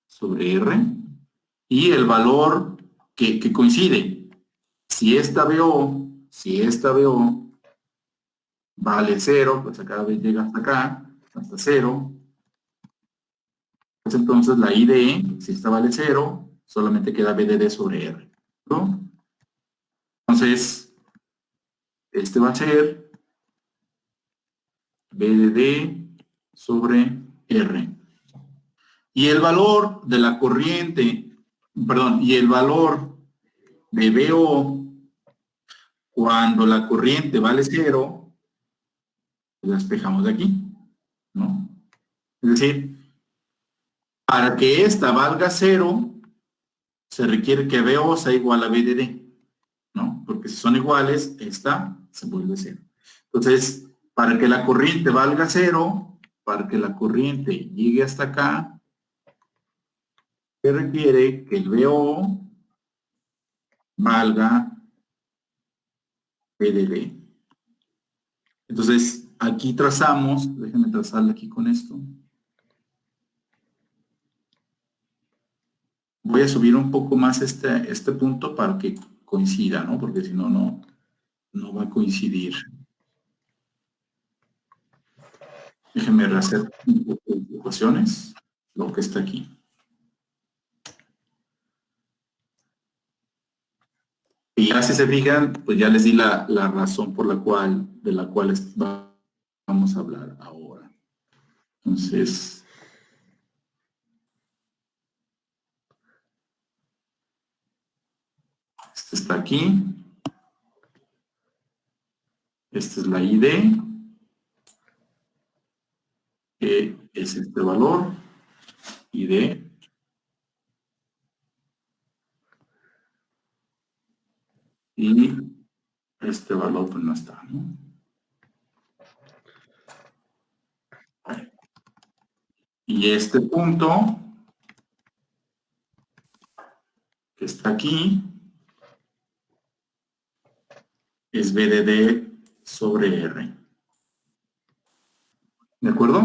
sobre R. Y el valor que coincide. Si esta BO vale 0, pues cada vez llega hasta acá, hasta 0. Pues entonces la ID, si esta vale 0, solamente queda B de D sobre R. ¿No? Entonces, este va a ser B de D sobre R. Y el valor de la corriente, perdón, y el valor de BO cuando la corriente vale 0, la despejamos de aquí, ¿no? Es decir, para que esta valga 0, se requiere que BO sea igual a B de D, ¿no? Porque si son iguales, esta se vuelve 0. Entonces, para que la corriente valga 0, para que la corriente llegue hasta acá, se requiere que el BO valga B de D. Entonces, aquí trazamos, déjenme trazarle aquí con esto. Voy a subir un poco más este punto para que coincida, ¿no? Porque si no, no va a coincidir. Déjenme rehacer un poco de ecuaciones, lo que está aquí. Y ya si se fijan, pues ya les di la razón por de la cual vamos a hablar ahora. Entonces, este está aquí. Esta es la ID, que es este valor, ID. Y este valor pues no está, ¿no? Y este punto que está aquí es BDD sobre R. ¿De acuerdo?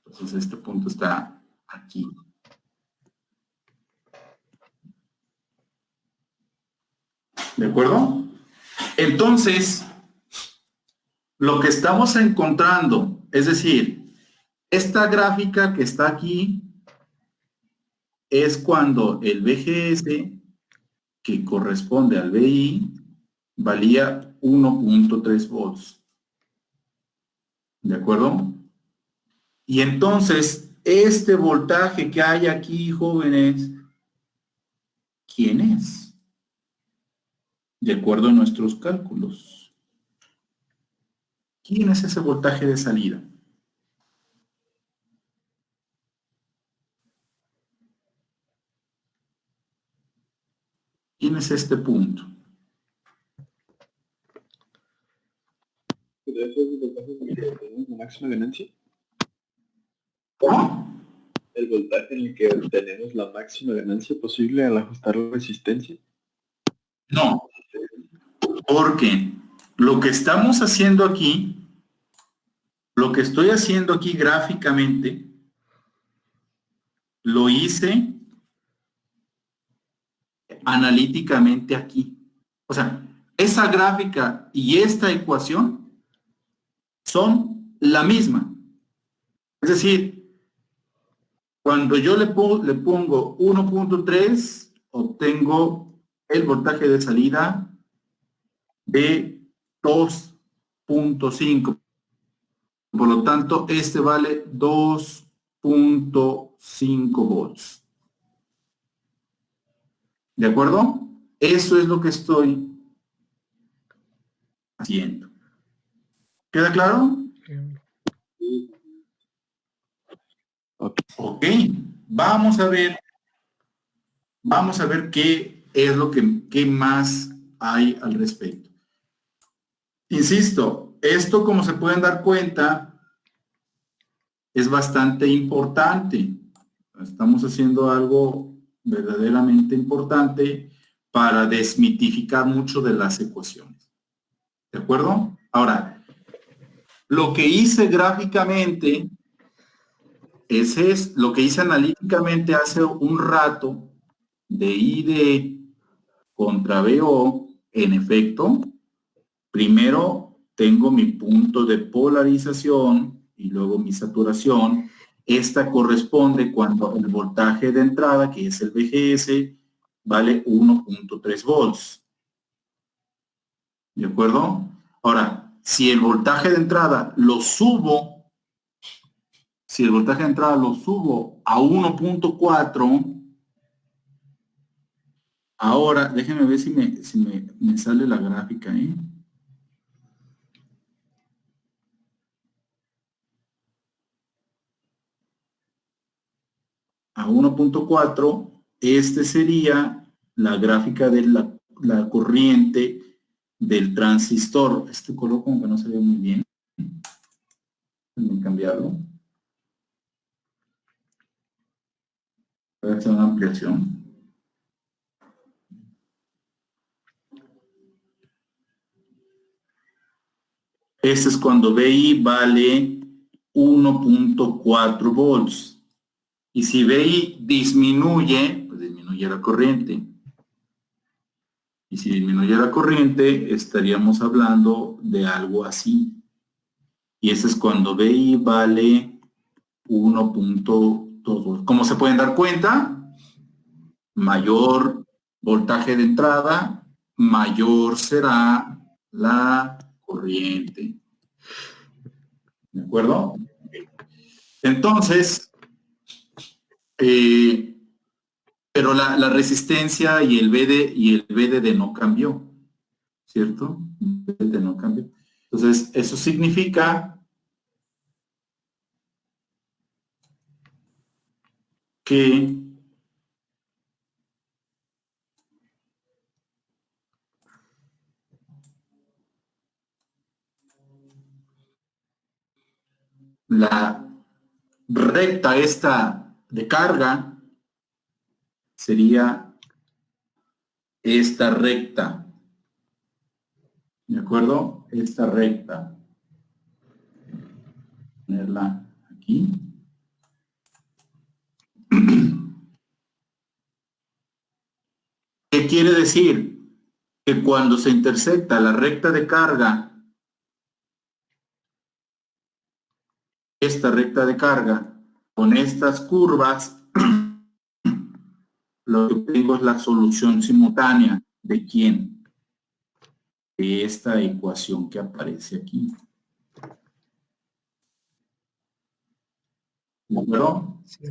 Entonces este punto está aquí. ¿De acuerdo? Entonces, lo que estamos encontrando, es decir, esta gráfica que está aquí es cuando el BGS, que corresponde al BI, valía 1.3 volts. ¿De acuerdo? Y entonces, este voltaje que hay aquí, jóvenes, ¿quién es? De acuerdo a nuestros cálculos. ¿Quién es ese voltaje de salida? ¿Quién es este punto? ¿Pero eso es el voltaje en el que obtenemos la máxima ganancia? ¿Cómo? ¿El voltaje en el que obtenemos la máxima ganancia posible al ajustar la resistencia? No, porque lo que estamos haciendo aquí, lo que estoy haciendo aquí gráficamente, lo hice analíticamente aquí. O sea, esa gráfica y esta ecuación son la misma. Es decir, cuando yo le pongo 1.3, obtengo el voltaje de salida de 2.5. Por lo tanto, este vale 2.5 volts. ¿De acuerdo? Eso es lo que estoy haciendo. ¿Queda claro? Ok. Vamos a ver qué es lo qué más hay al respecto. Insisto, esto, como se pueden dar cuenta, es bastante importante. Estamos haciendo algo verdaderamente importante para desmitificar mucho de las ecuaciones. ¿De acuerdo? Ahora, lo que hice gráficamente, ese es lo que hice analíticamente hace un rato de ID contra BO. En efecto, primero tengo mi punto de polarización y luego mi saturación. Esta corresponde cuando el voltaje de entrada, que es el VGS, vale 1.3 volts. ¿De acuerdo? Ahora, si el voltaje de entrada lo subo, a 1.4, ahora déjenme ver si me sale la gráfica, ¿eh? A 1.4, este sería la gráfica de la corriente del transistor. Este color como que no se ve muy bien. Déjenme cambiarlo. Voy a hacer una ampliación. Este es cuando BI vale 1.4 volts. Y si BI disminuye, pues disminuye la corriente. Y si disminuye la corriente, estaríamos hablando de algo así. Y ese es cuando BI vale 1.2. Como se pueden dar cuenta, mayor voltaje de entrada, mayor será la corriente. ¿De acuerdo? Entonces, pero la resistencia y el VDD no cambió, ¿cierto? El VDD no cambió. Entonces, eso significa que la recta esta de carga sería esta recta, ¿de acuerdo? Esta recta. Ponerla aquí. ¿Qué quiere decir? Que cuando se intersecta la recta de carga, esta recta de carga, con estas curvas, lo que tengo es la solución simultánea. ¿De quién? De esta ecuación que aparece aquí. ¿De acuerdo? Sí.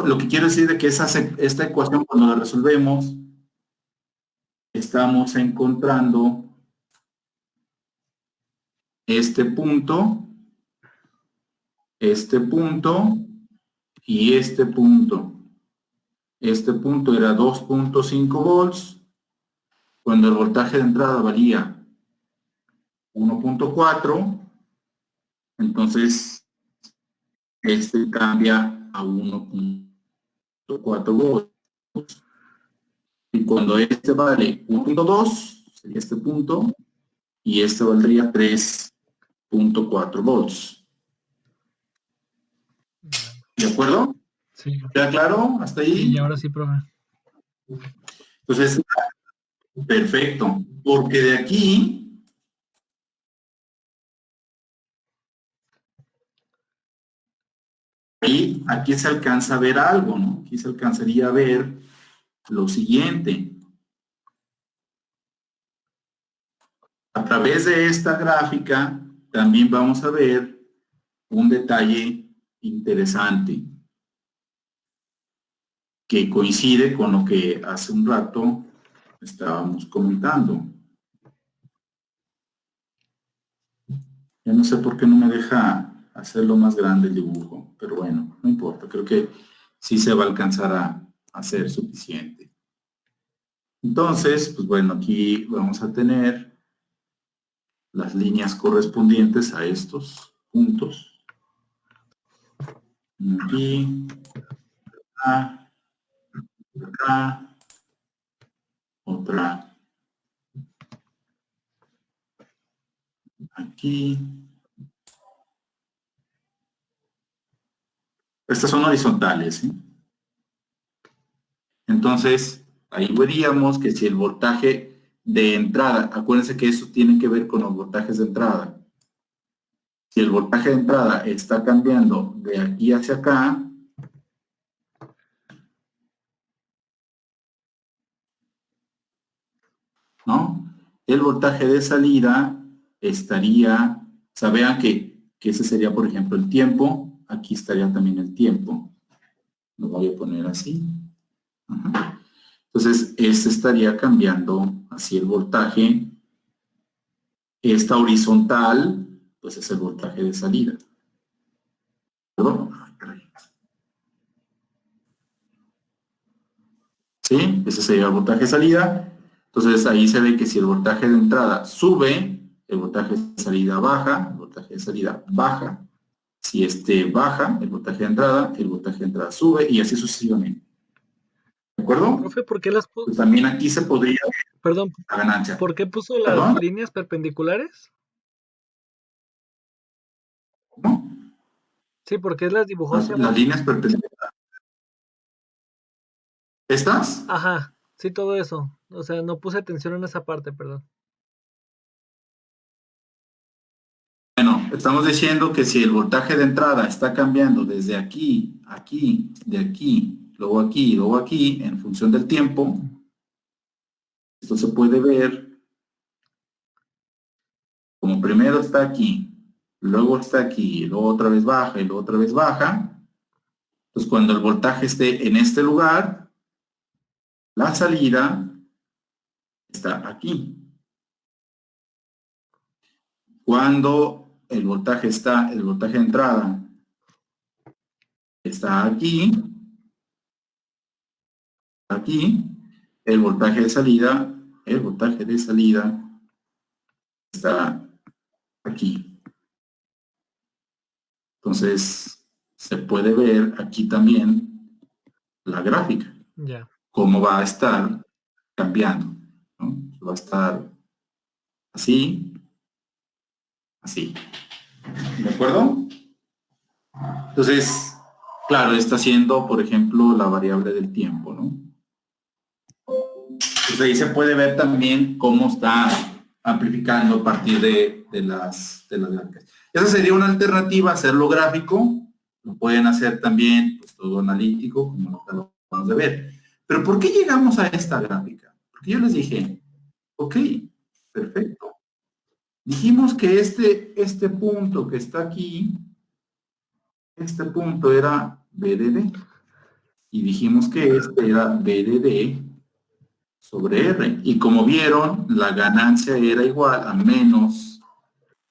Lo que quiero decir es que esta ecuación, cuando la resolvemos, estamos encontrando este punto y este punto. Este punto era 2.5 volts, cuando el voltaje de entrada valía 1.4, entonces este cambia a 1.4 volts. Y cuando este vale 1.2, sería este punto, y este valdría 3.4 volts. ¿De acuerdo? Sí. ¿Queda claro? ¿Hasta ahí? Y ahora sí, profe. Entonces, perfecto. Porque de aquí y aquí se alcanza a ver algo, ¿no? Aquí se alcanzaría a ver lo siguiente. A través de esta gráfica también vamos a ver un detalle interesante que coincide con lo que hace un rato estábamos comentando. Ya no sé por qué no me deja hacerlo más grande el dibujo, pero bueno, no importa, creo que sí se va a alcanzar a hacer suficiente. Entonces, pues bueno, aquí vamos a tener las líneas correspondientes a estos puntos. Aquí, acá, acá, otra aquí. Estas son horizontales, ¿sí? Entonces, ahí veríamos que si el voltaje de entrada, acuérdense que eso tiene que ver con los voltajes de entrada. Si el voltaje de entrada está cambiando de aquí hacia acá, ¿no? El voltaje de salida estaría, o sea, vean que ese sería, por ejemplo, el tiempo. Aquí estaría también el tiempo. Lo voy a poner así. Ajá. Entonces, este estaría cambiando así el voltaje. Esta horizontal, pues es el voltaje de salida. ¿Perdón? ¿Sí? Ese sería el voltaje de salida. Entonces, ahí se ve que si el voltaje de entrada sube, el voltaje de salida baja, el voltaje de salida baja. Si este baja, el voltaje de entrada sube y así sucesivamente. ¿De acuerdo? Profe, ¿por qué las puso? Pues también aquí se podría ver Perdón, la ganancia. ¿por qué puso las ¿Perdón? líneas perpendiculares? ¿Cómo? Sí, porque las dibujó hacia Las abajo. líneas perpendiculares. ¿Estas? Ajá, sí, todo eso. O sea, no puse atención en esa parte, perdón. Bueno, estamos diciendo que si el voltaje de entrada está cambiando desde aquí, aquí, de aquí, luego aquí, en función del tiempo, esto se puede ver como primero está aquí, luego está aquí, luego otra vez baja y luego otra vez baja. Entonces, cuando el voltaje esté en este lugar, la salida está aquí. Cuando el voltaje de entrada está aquí, el voltaje de salida está aquí. Entonces, se puede ver aquí también la gráfica, Ya. cómo va a estar cambiando, ¿no? Va a estar así, así. ¿De acuerdo? Entonces, claro, está siendo, por ejemplo, la variable del tiempo, ¿no? Pues ahí se puede ver también cómo está amplificando a partir de las gráficas. Esa sería una alternativa, hacerlo gráfico. Lo pueden hacer también, pues, todo analítico, como lo acabamos de ver. Pero ¿por qué llegamos a esta gráfica? Porque yo les dije, ok, perfecto. Dijimos que este punto que está aquí, este punto era BDD. Y dijimos que este era BDD sobre R. Y como vieron, la ganancia era igual a menos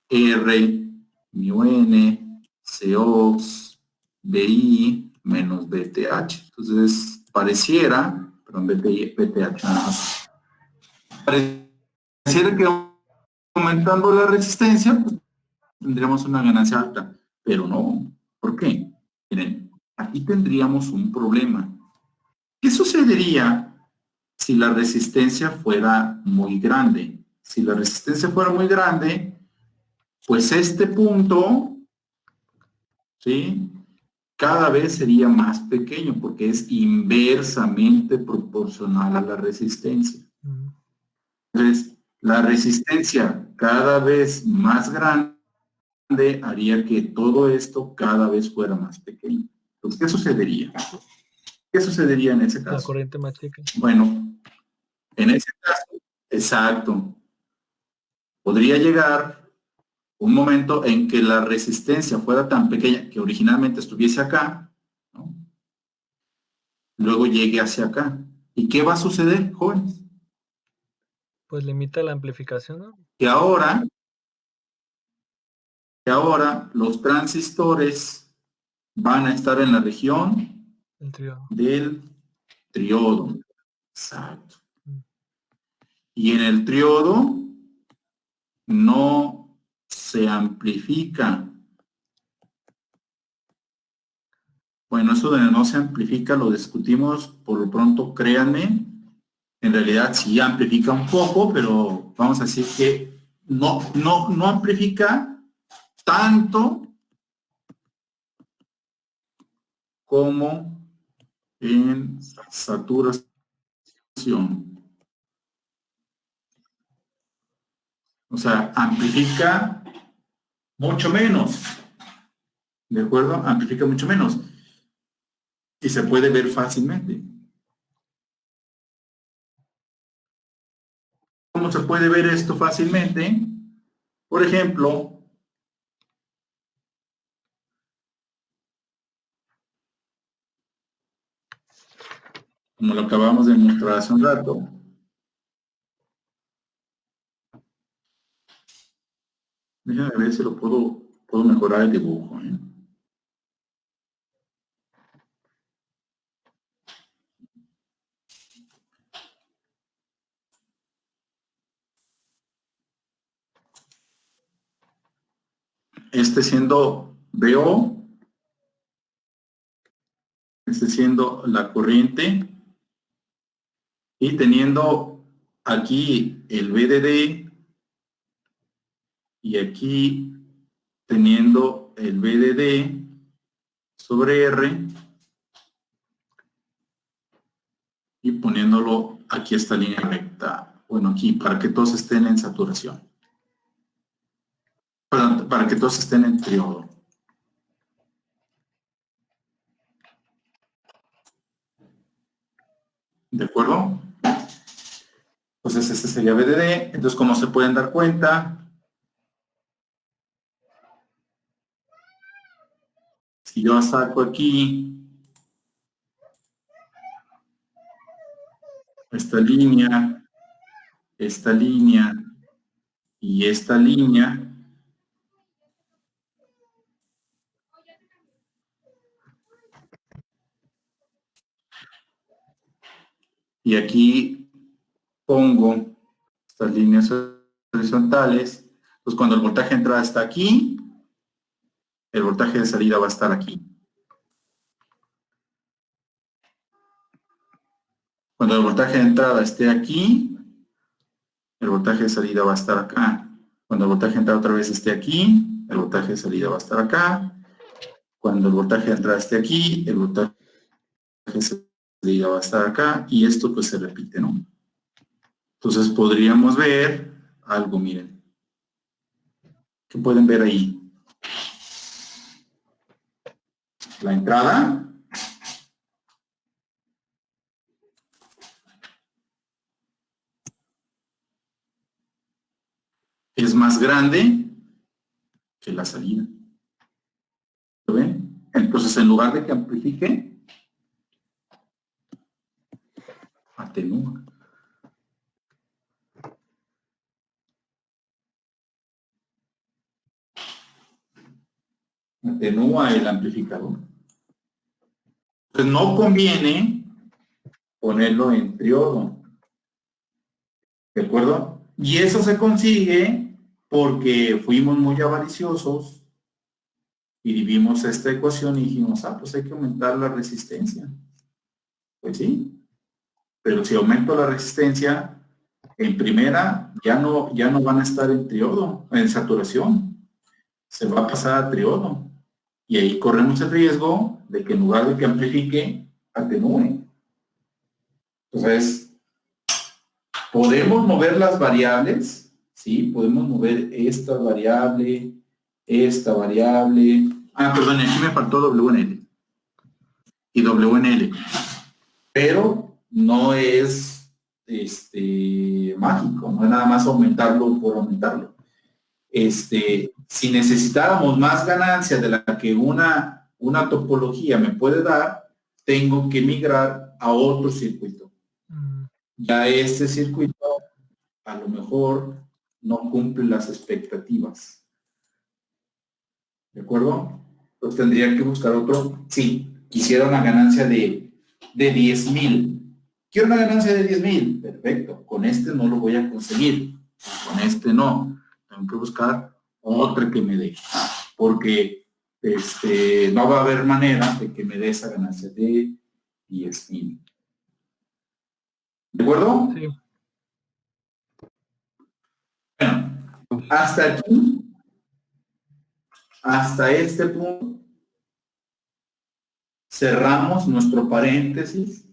R mu n Cox BI menos BTH. Entonces, pareciera, perdón, BTH nada más. Pareciera que aumentando la resistencia, pues, tendríamos una ganancia alta. Pero no. ¿Por qué? Miren, aquí tendríamos un problema. ¿Qué sucedería si la resistencia fuera muy grande? Si la resistencia fuera muy grande, pues este punto, ¿sí?, cada vez sería más pequeño porque es inversamente proporcional a la resistencia. Entonces, la resistencia cada vez más grande haría que todo esto cada vez fuera más pequeño. Entonces, ¿qué sucedería? ¿Qué sucedería en ese La caso? corriente más chica. Bueno, en ese caso, exacto, podría llegar un momento en que la resistencia fuera tan pequeña que originalmente estuviese acá, ¿no?, luego llegue hacia acá. ¿Y qué va a suceder, jóvenes? Pues limita la amplificación, ¿no? Que ahora los transistores van a estar en la región El triodo. del triodo. Exacto. Y en el triodo no se amplifica. Bueno, eso de no se amplifica lo discutimos por lo pronto, créanme. En realidad sí amplifica un poco, pero vamos a decir que no amplifica tanto como en saturación. O sea, amplifica mucho menos. ¿De acuerdo? Amplifica mucho menos. Y se puede ver fácilmente. ¿Cómo se puede ver esto fácilmente? Por ejemplo, como lo acabamos de mostrar hace un rato. Déjenme ver si lo puedo mejorar el dibujo, ¿eh? Este siendo BO, este siendo la corriente, y teniendo aquí el VDD y aquí teniendo el VDD sobre R y poniéndolo aquí esta línea recta, bueno, aquí, para que todos estén en saturación, para que todos estén en triodo. ¿De acuerdo? Entonces Entonces, este sería VDD. Entonces, como se pueden dar cuenta, si yo saco aquí esta línea y esta línea, y aquí pongo estas líneas horizontales, pues cuando el voltaje de entrada está aquí, el voltaje de salida va a estar aquí. Cuando el voltaje de entrada esté aquí, el voltaje de salida va a estar acá. Cuando el voltaje de entrada otra vez esté aquí, el voltaje de salida va a estar acá. Cuando el voltaje de entrada esté aquí, el voltaje de salida va a estar acá. Y esto pues se repite, ¿no? Entonces podríamos ver algo, miren. ¿Qué pueden ver ahí? La entrada. Es más grande que la salida. ¿Lo ven? Entonces, en lugar de que amplifique, atenúa. Atenúa el amplificador. Entonces, no conviene ponerlo en triodo. ¿De acuerdo? Y eso se consigue porque fuimos muy avariciosos y vimos esta ecuación y dijimos, pues hay que aumentar la resistencia. Pues sí, pero si aumento la resistencia, en primera ya no van a estar en triodo, en saturación. Se va a pasar a triodo. Y ahí corremos el riesgo de que en lugar de que amplifique, atenúe. Entonces, podemos mover las variables, ¿sí? Podemos mover esta variable. Perdón, aquí me faltó WNL. Y WNL. Pero no es mágico, no es nada más aumentarlo por aumentarlo. Si necesitáramos más ganancia de la que una topología me puede dar, tengo que migrar a otro circuito. Ya este circuito a lo mejor no cumple las expectativas. ¿De acuerdo? Entonces tendría que buscar otro. Sí, quisiera una ganancia de 10,000. Quiero una ganancia de 10,000. Perfecto. Con este no lo voy a conseguir. Con este no. Tengo que buscar otra que me dé. Porque no va a haber manera de que me dé esa ganancia de 10,000. ¿De acuerdo? Sí. Bueno, hasta aquí, hasta este punto, cerramos nuestro paréntesis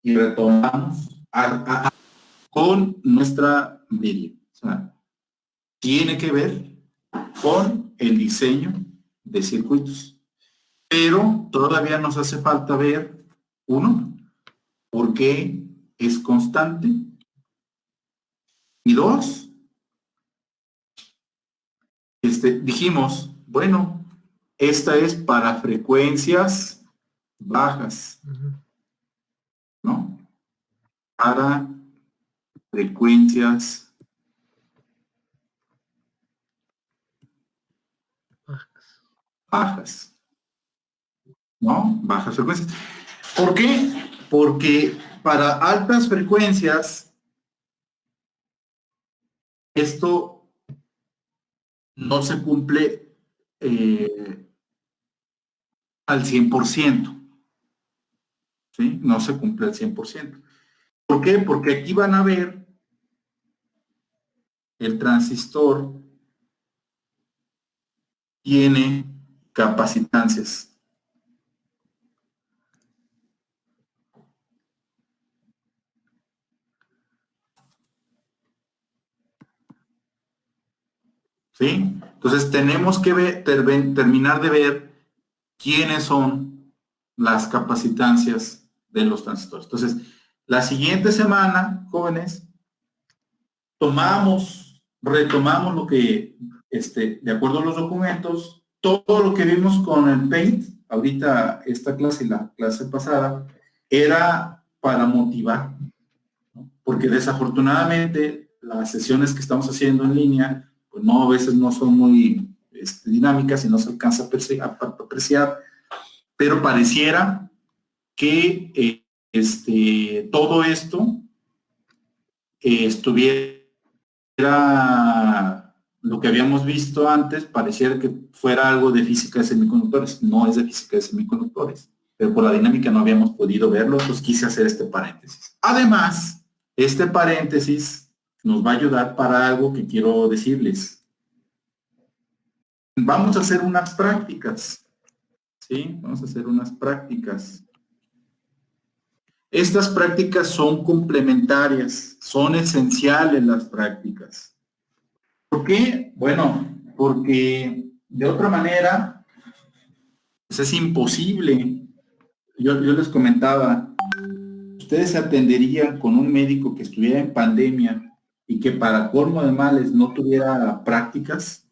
y retomamos con nuestra medida. O sea, tiene que ver con el diseño de circuitos. Pero todavía nos hace falta ver, uno, por qué es constante. Y dos, dijimos, bueno, esta es para frecuencias bajas, ¿no? Para frecuencias bajas, ¿no? Bajas frecuencias. ¿Por qué? Porque para altas frecuencias esto no se cumple al 100%. ¿Sí? No se cumple al 100%. ¿Por qué? Porque aquí van a ver el transistor tiene capacitancias. ¿Sí? Entonces tenemos que terminar de ver quiénes son las capacitancias de los transistores. Entonces, la siguiente semana, jóvenes, retomamos lo que, de acuerdo a los documentos, todo lo que vimos con el Paint, ahorita esta clase y la clase pasada, era para motivar, ¿no? Porque desafortunadamente las sesiones que estamos haciendo en línea, pues no, a veces no son muy dinámicas y no se alcanza a apreciar, pero pareciera que todo esto estuviera lo que habíamos visto antes, pareciera que fuera algo de física de semiconductores. No es de física de semiconductores, pero por la dinámica no habíamos podido verlo, entonces quise hacer este paréntesis. Además, este paréntesis nos va a ayudar para algo que quiero decirles. Vamos a hacer unas prácticas, ¿sí? Vamos a hacer unas prácticas. Estas prácticas son complementarias, son esenciales las prácticas. ¿Por qué? Bueno, porque de otra manera, pues es imposible. Yo les comentaba, ustedes se atenderían con un médico que estuviera en pandemia y que para colmo de males no tuviera prácticas.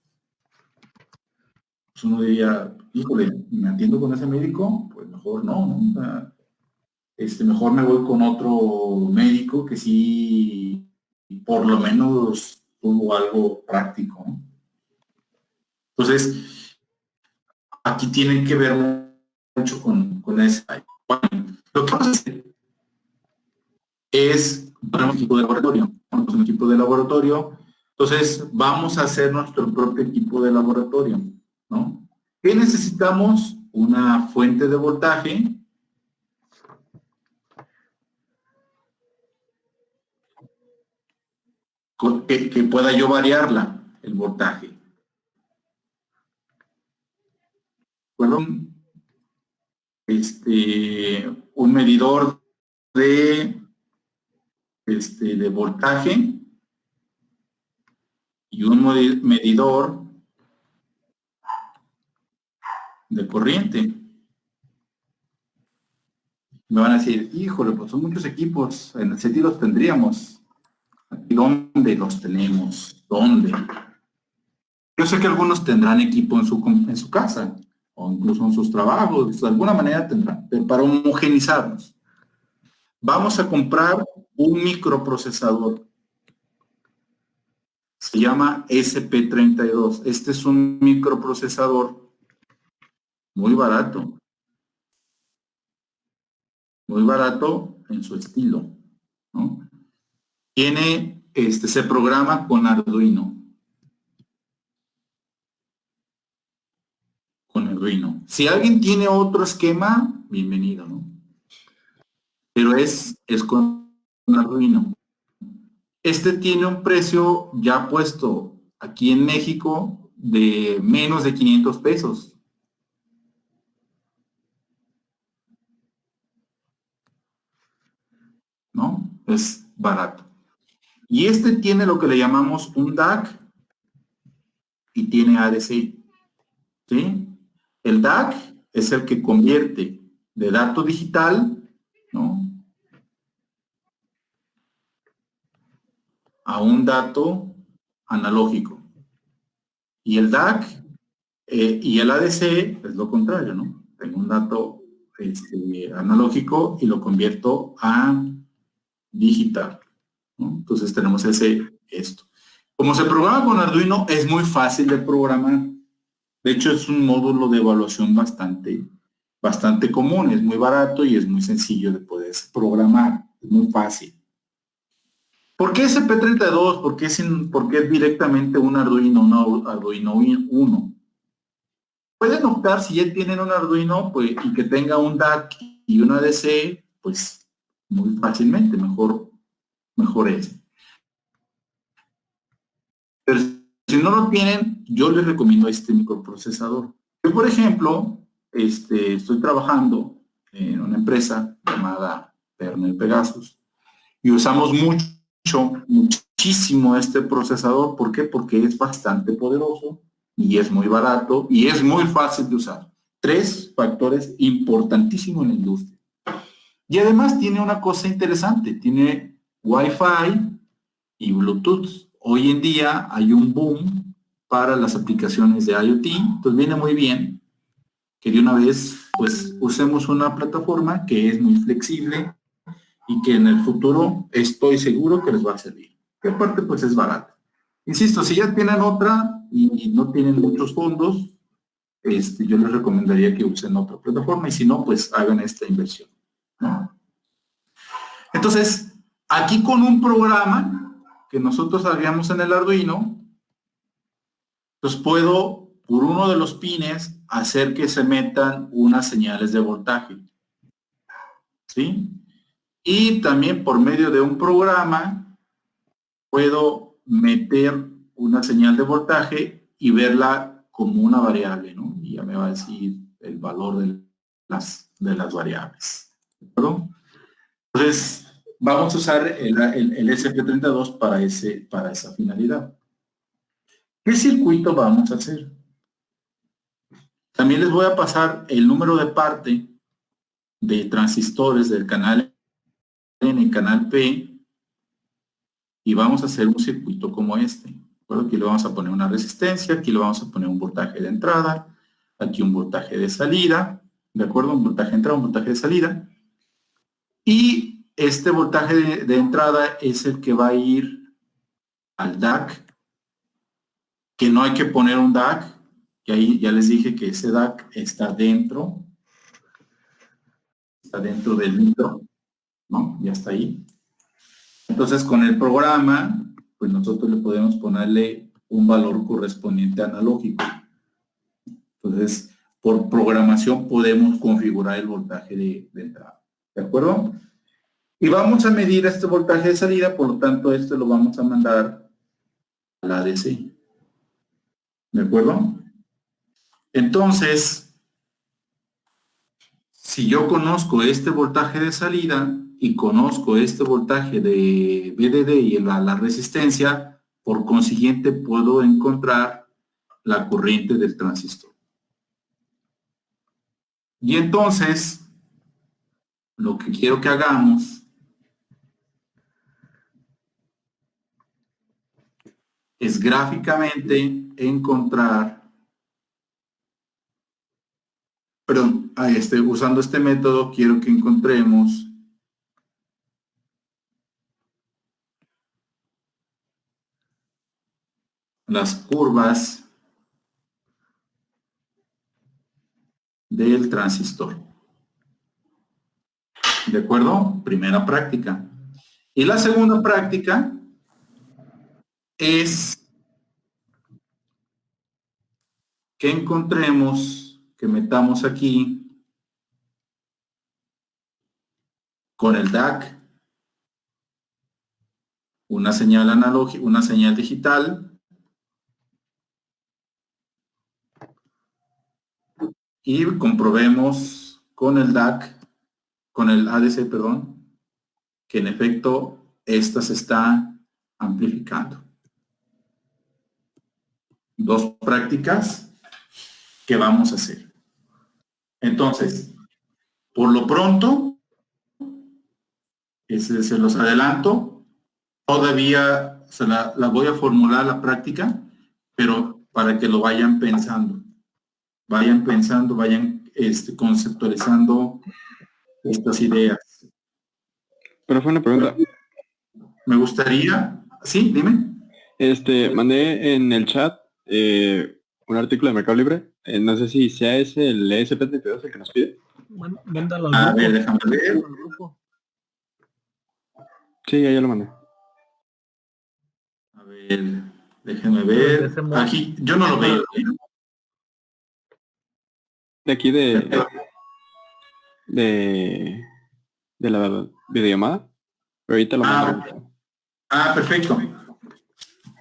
Pues uno diría, híjole, ¿me atiendo con ese médico? Pues mejor no, ¿no? Mejor me voy con otro médico que sí, por lo menos tuvo algo práctico, ¿no? Entonces, aquí tienen que ver mucho con ese. Bueno, lo que vamos a hacer es poner un equipo de laboratorio. Vamos a un equipo de laboratorio. Entonces, vamos a hacer nuestro propio equipo de laboratorio, ¿no? ¿Qué necesitamos? Una fuente de voltaje. Que pueda yo variarla, el voltaje. Bueno, un medidor de voltaje y un medidor de corriente. Me van a decir, híjole, pues son muchos equipos, en el sentido los tendríamos. ¿Y dónde los tenemos? ¿Dónde? Yo sé que algunos tendrán equipo en su casa, o incluso en sus trabajos, de alguna manera tendrán, pero para homogenizarnos. Vamos a comprar un microprocesador. Se llama SP32. Este es un microprocesador muy barato en su estilo, ¿no? Se programa con Arduino. Si alguien tiene otro esquema, bienvenido, ¿no? Pero es con Arduino. Este tiene un precio ya puesto aquí en México de menos de 500 pesos. ¿No? Es barato. Y este tiene lo que le llamamos un DAC y tiene ADC. ¿Sí? El DAC es el que convierte de dato digital, ¿no?, a un dato analógico. Y el DAC y el ADC es lo contrario, ¿no? Tengo un dato analógico y lo convierto a digital, ¿no? Entonces tenemos esto. Como se programa con Arduino, es muy fácil de programar. De hecho, es un módulo de evaluación bastante común, es muy barato y es muy sencillo de poder programar, es muy fácil. ¿Por qué SP32? ¿Por qué es directamente un Arduino, un Arduino 1? Pueden optar, si ya tienen un Arduino pues, y que tenga un DAC y una ADC, pues muy fácilmente, mejor ese. Pero si no lo tienen, yo les recomiendo este microprocesador. Yo, por ejemplo, estoy trabajando en una empresa llamada Pernel Pegasus y usamos muchísimo este procesador. ¿Por qué? Porque es bastante poderoso y es muy barato y es muy fácil de usar. 3 factores importantísimos en la industria. Y además tiene una cosa interesante, tiene Wi-Fi y Bluetooth. Hoy en día hay un boom para las aplicaciones de IoT, pues viene muy bien que de una vez pues usemos una plataforma que es muy flexible y que en el futuro estoy seguro que les va a servir. Que aparte pues es barata. Insisto, si ya tienen otra y no tienen muchos fondos, yo les recomendaría que usen otra plataforma y si no, pues hagan esta inversión, ¿no? Entonces, aquí con un programa que nosotros habíamos en el Arduino, pues puedo, por uno de los pines, hacer que se metan unas señales de voltaje, ¿sí? Y también por medio de un programa, puedo meter una señal de voltaje y verla como una variable, ¿no? Y ya me va a decir el valor de las variables, ¿de acuerdo? Entonces, vamos a usar el SP32 para esa finalidad. ¿Qué circuito vamos a hacer? También les voy a pasar el número de parte de transistores del canal N y canal P y vamos a hacer un circuito como este. ¿De acuerdo? Aquí le vamos a poner una resistencia, aquí le vamos a poner un voltaje de entrada, aquí un voltaje de salida, ¿de acuerdo? Un voltaje de entrada, un voltaje de salida. Y este voltaje de entrada es el que va a ir al DAC, que no hay que poner un DAC, y ahí ya les dije que ese DAC está dentro del micro, ¿no? Ya está ahí. Entonces, con el programa, pues nosotros le podemos ponerle un valor correspondiente analógico. Entonces, por programación podemos configurar el voltaje de entrada. ¿De acuerdo? Y vamos a medir este voltaje de salida, por lo tanto, este lo vamos a mandar a la ADC. ¿De acuerdo? Entonces, si yo conozco este voltaje de salida y conozco este voltaje de VDD y la resistencia, por consiguiente puedo encontrar la corriente del transistor. Y entonces, lo que quiero que hagamos es gráficamente encontrar, perdón, usando este método quiero que encontremos las curvas del transistor. ¿De acuerdo? Primera práctica. Y la segunda práctica es que encontremos, que metamos aquí con el DAC una señal analógica, una señal digital y comprobemos con el DAC, con el ADC, perdón, que en efecto esta se está amplificando. Dos prácticas que vamos a hacer. Entonces, por lo pronto, se los adelanto, todavía se la voy a formular la práctica, pero para que lo vayan pensando, vayan conceptualizando estas ideas. Pero fue una pregunta. Me gustaría, sí, dime. Mandé en el chat un artículo de Mercado Libre. No sé si sea ese el ESP32 el que nos pide. Mándalo al A grupo. ver, déjame ver. Mándalo al grupo. Sí, ya lo mandé. A ver, déjenme ver. Aquí, yo no lo veo. De aquí de la videollamada. Pero ahorita lo mando. Perfecto.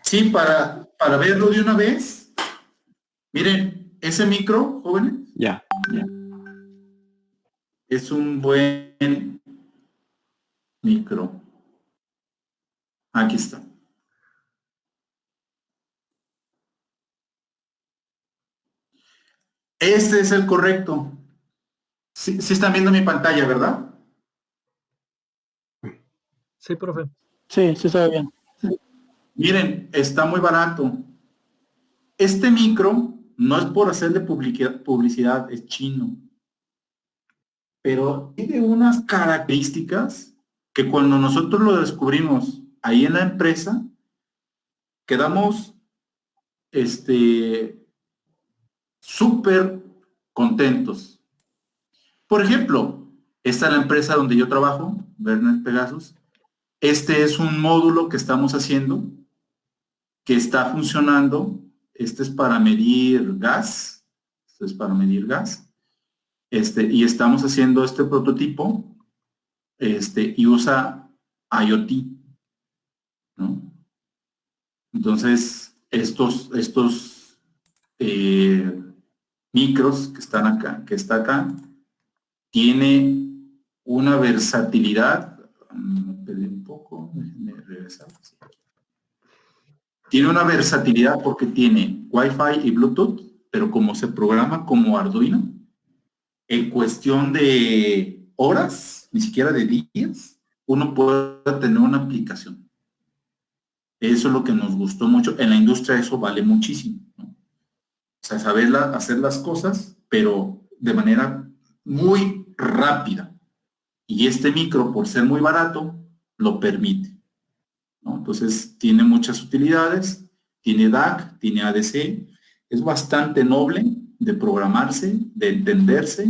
Sí, para verlo de una vez. Miren, ese micro, jóvenes, Ya. es un buen micro. Aquí está. Este es el correcto. Sí están viendo mi pantalla, ¿verdad? Sí, profe. Sí, sí sabe bien. Miren, está muy barato. Este micro no es por hacerle publicidad, es chino. Pero tiene unas características que cuando nosotros lo descubrimos ahí en la empresa, quedamos súper contentos. Por ejemplo, esta es la empresa donde yo trabajo, Bernet Pegasus. Este es un módulo que estamos haciendo, que está funcionando. Este es para medir gas. Este es para medir gas. Y estamos haciendo este prototipo, y usa IoT, ¿no? Entonces, estos micros que están acá, tiene una versatilidad. Me perdí un poco, déjenme regresar. Tiene una versatilidad porque tiene Wi-Fi y Bluetooth, pero como se programa como Arduino, en cuestión de horas, ni siquiera de días, uno puede tener una aplicación. Eso es lo que nos gustó mucho. En la industria eso vale muchísimo, ¿no? O sea, saber hacer las cosas, pero de manera muy rápida. Y este micro, por ser muy barato, lo permite, ¿no? Entonces, tiene muchas utilidades, tiene DAC, tiene ADC, es bastante noble de programarse, de entenderse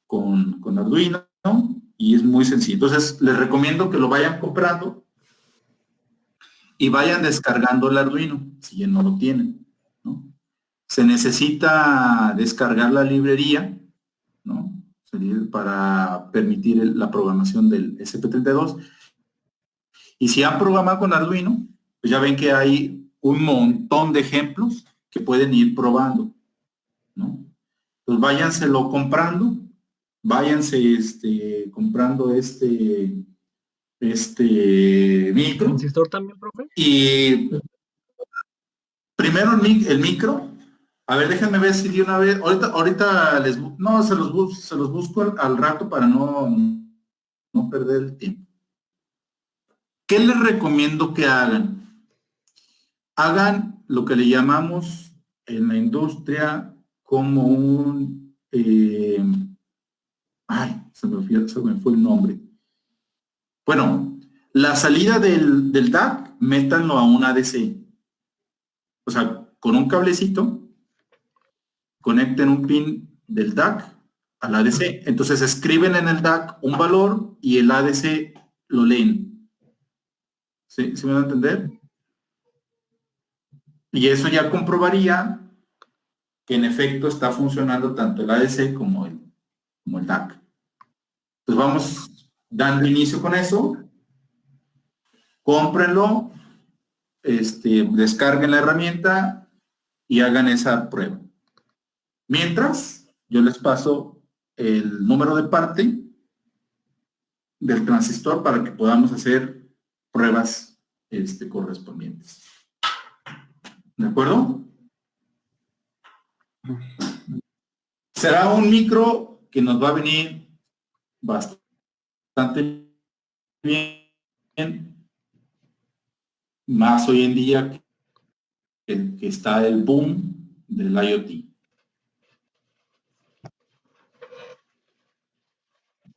con Arduino, ¿no? Y es muy sencillo. Entonces, les recomiendo que lo vayan comprando y vayan descargando el Arduino, si ya no lo tienen, ¿no? Se necesita descargar la librería, ¿no? Para permitir la programación del SP32. Y si han programado con Arduino, pues ya ven que hay un montón de ejemplos que pueden ir probando, ¿no? Pues váyanselo comprando, váyanse comprando este micro. ¿Transistor también, profe? Y primero el micro. A ver, déjenme ver si de una vez. Ahorita no, se los busco al rato para no perder el tiempo. ¿Qué les recomiendo que hagan? Hagan lo que le llamamos en la industria como un... se me fue el nombre. Bueno, la salida del DAC, métanlo a un ADC. O sea, con un cablecito, conecten un pin del DAC al ADC. Entonces escriben en el DAC un valor y el ADC lo leen. ¿Sí me van a entender? Y eso ya comprobaría que en efecto está funcionando tanto el ADC como el DAC. Pues vamos dando inicio con eso. Cómprenlo, descarguen la herramienta y hagan esa prueba. Mientras, yo les paso el número de parte del transistor para que podamos hacer pruebas correspondientes. ¿De acuerdo? Será un micro que nos va a venir bastante bien, más hoy en día que está el boom del IoT.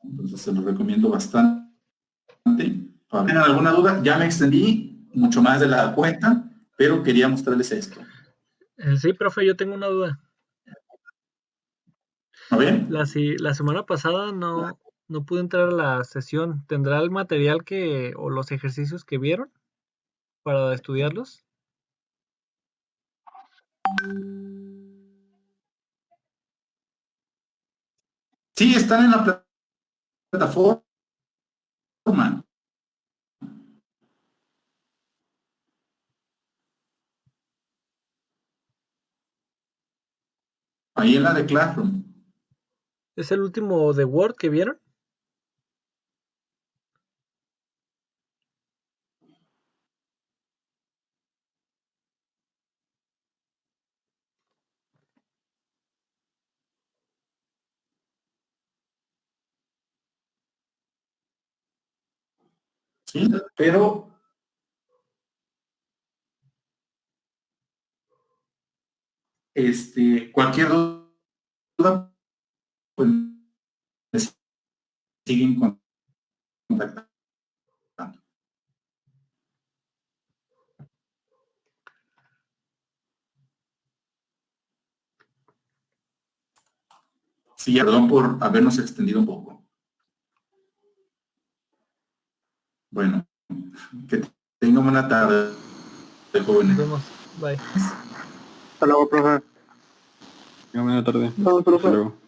Entonces se lo recomiendo bastante. ¿Tienen alguna duda? Ya me extendí mucho más de la cuenta, pero quería mostrarles esto. Sí, profe, yo tengo una duda. ¿A ver? La semana pasada no pude entrar a la sesión. ¿Tendrá el material o los ejercicios que vieron para estudiarlos? Sí, están en la plataforma. Ahí en la de Classroom. ¿Es el último de Word que vieron? Sí, pero Cualquier duda, pues me siguen contactando. Sí, perdón por habernos extendido un poco. Bueno, que tengan buena tarde, jóvenes. Nos vemos. Bye. Hasta luego, profe. Buena tarde. No, Hasta profe. luego.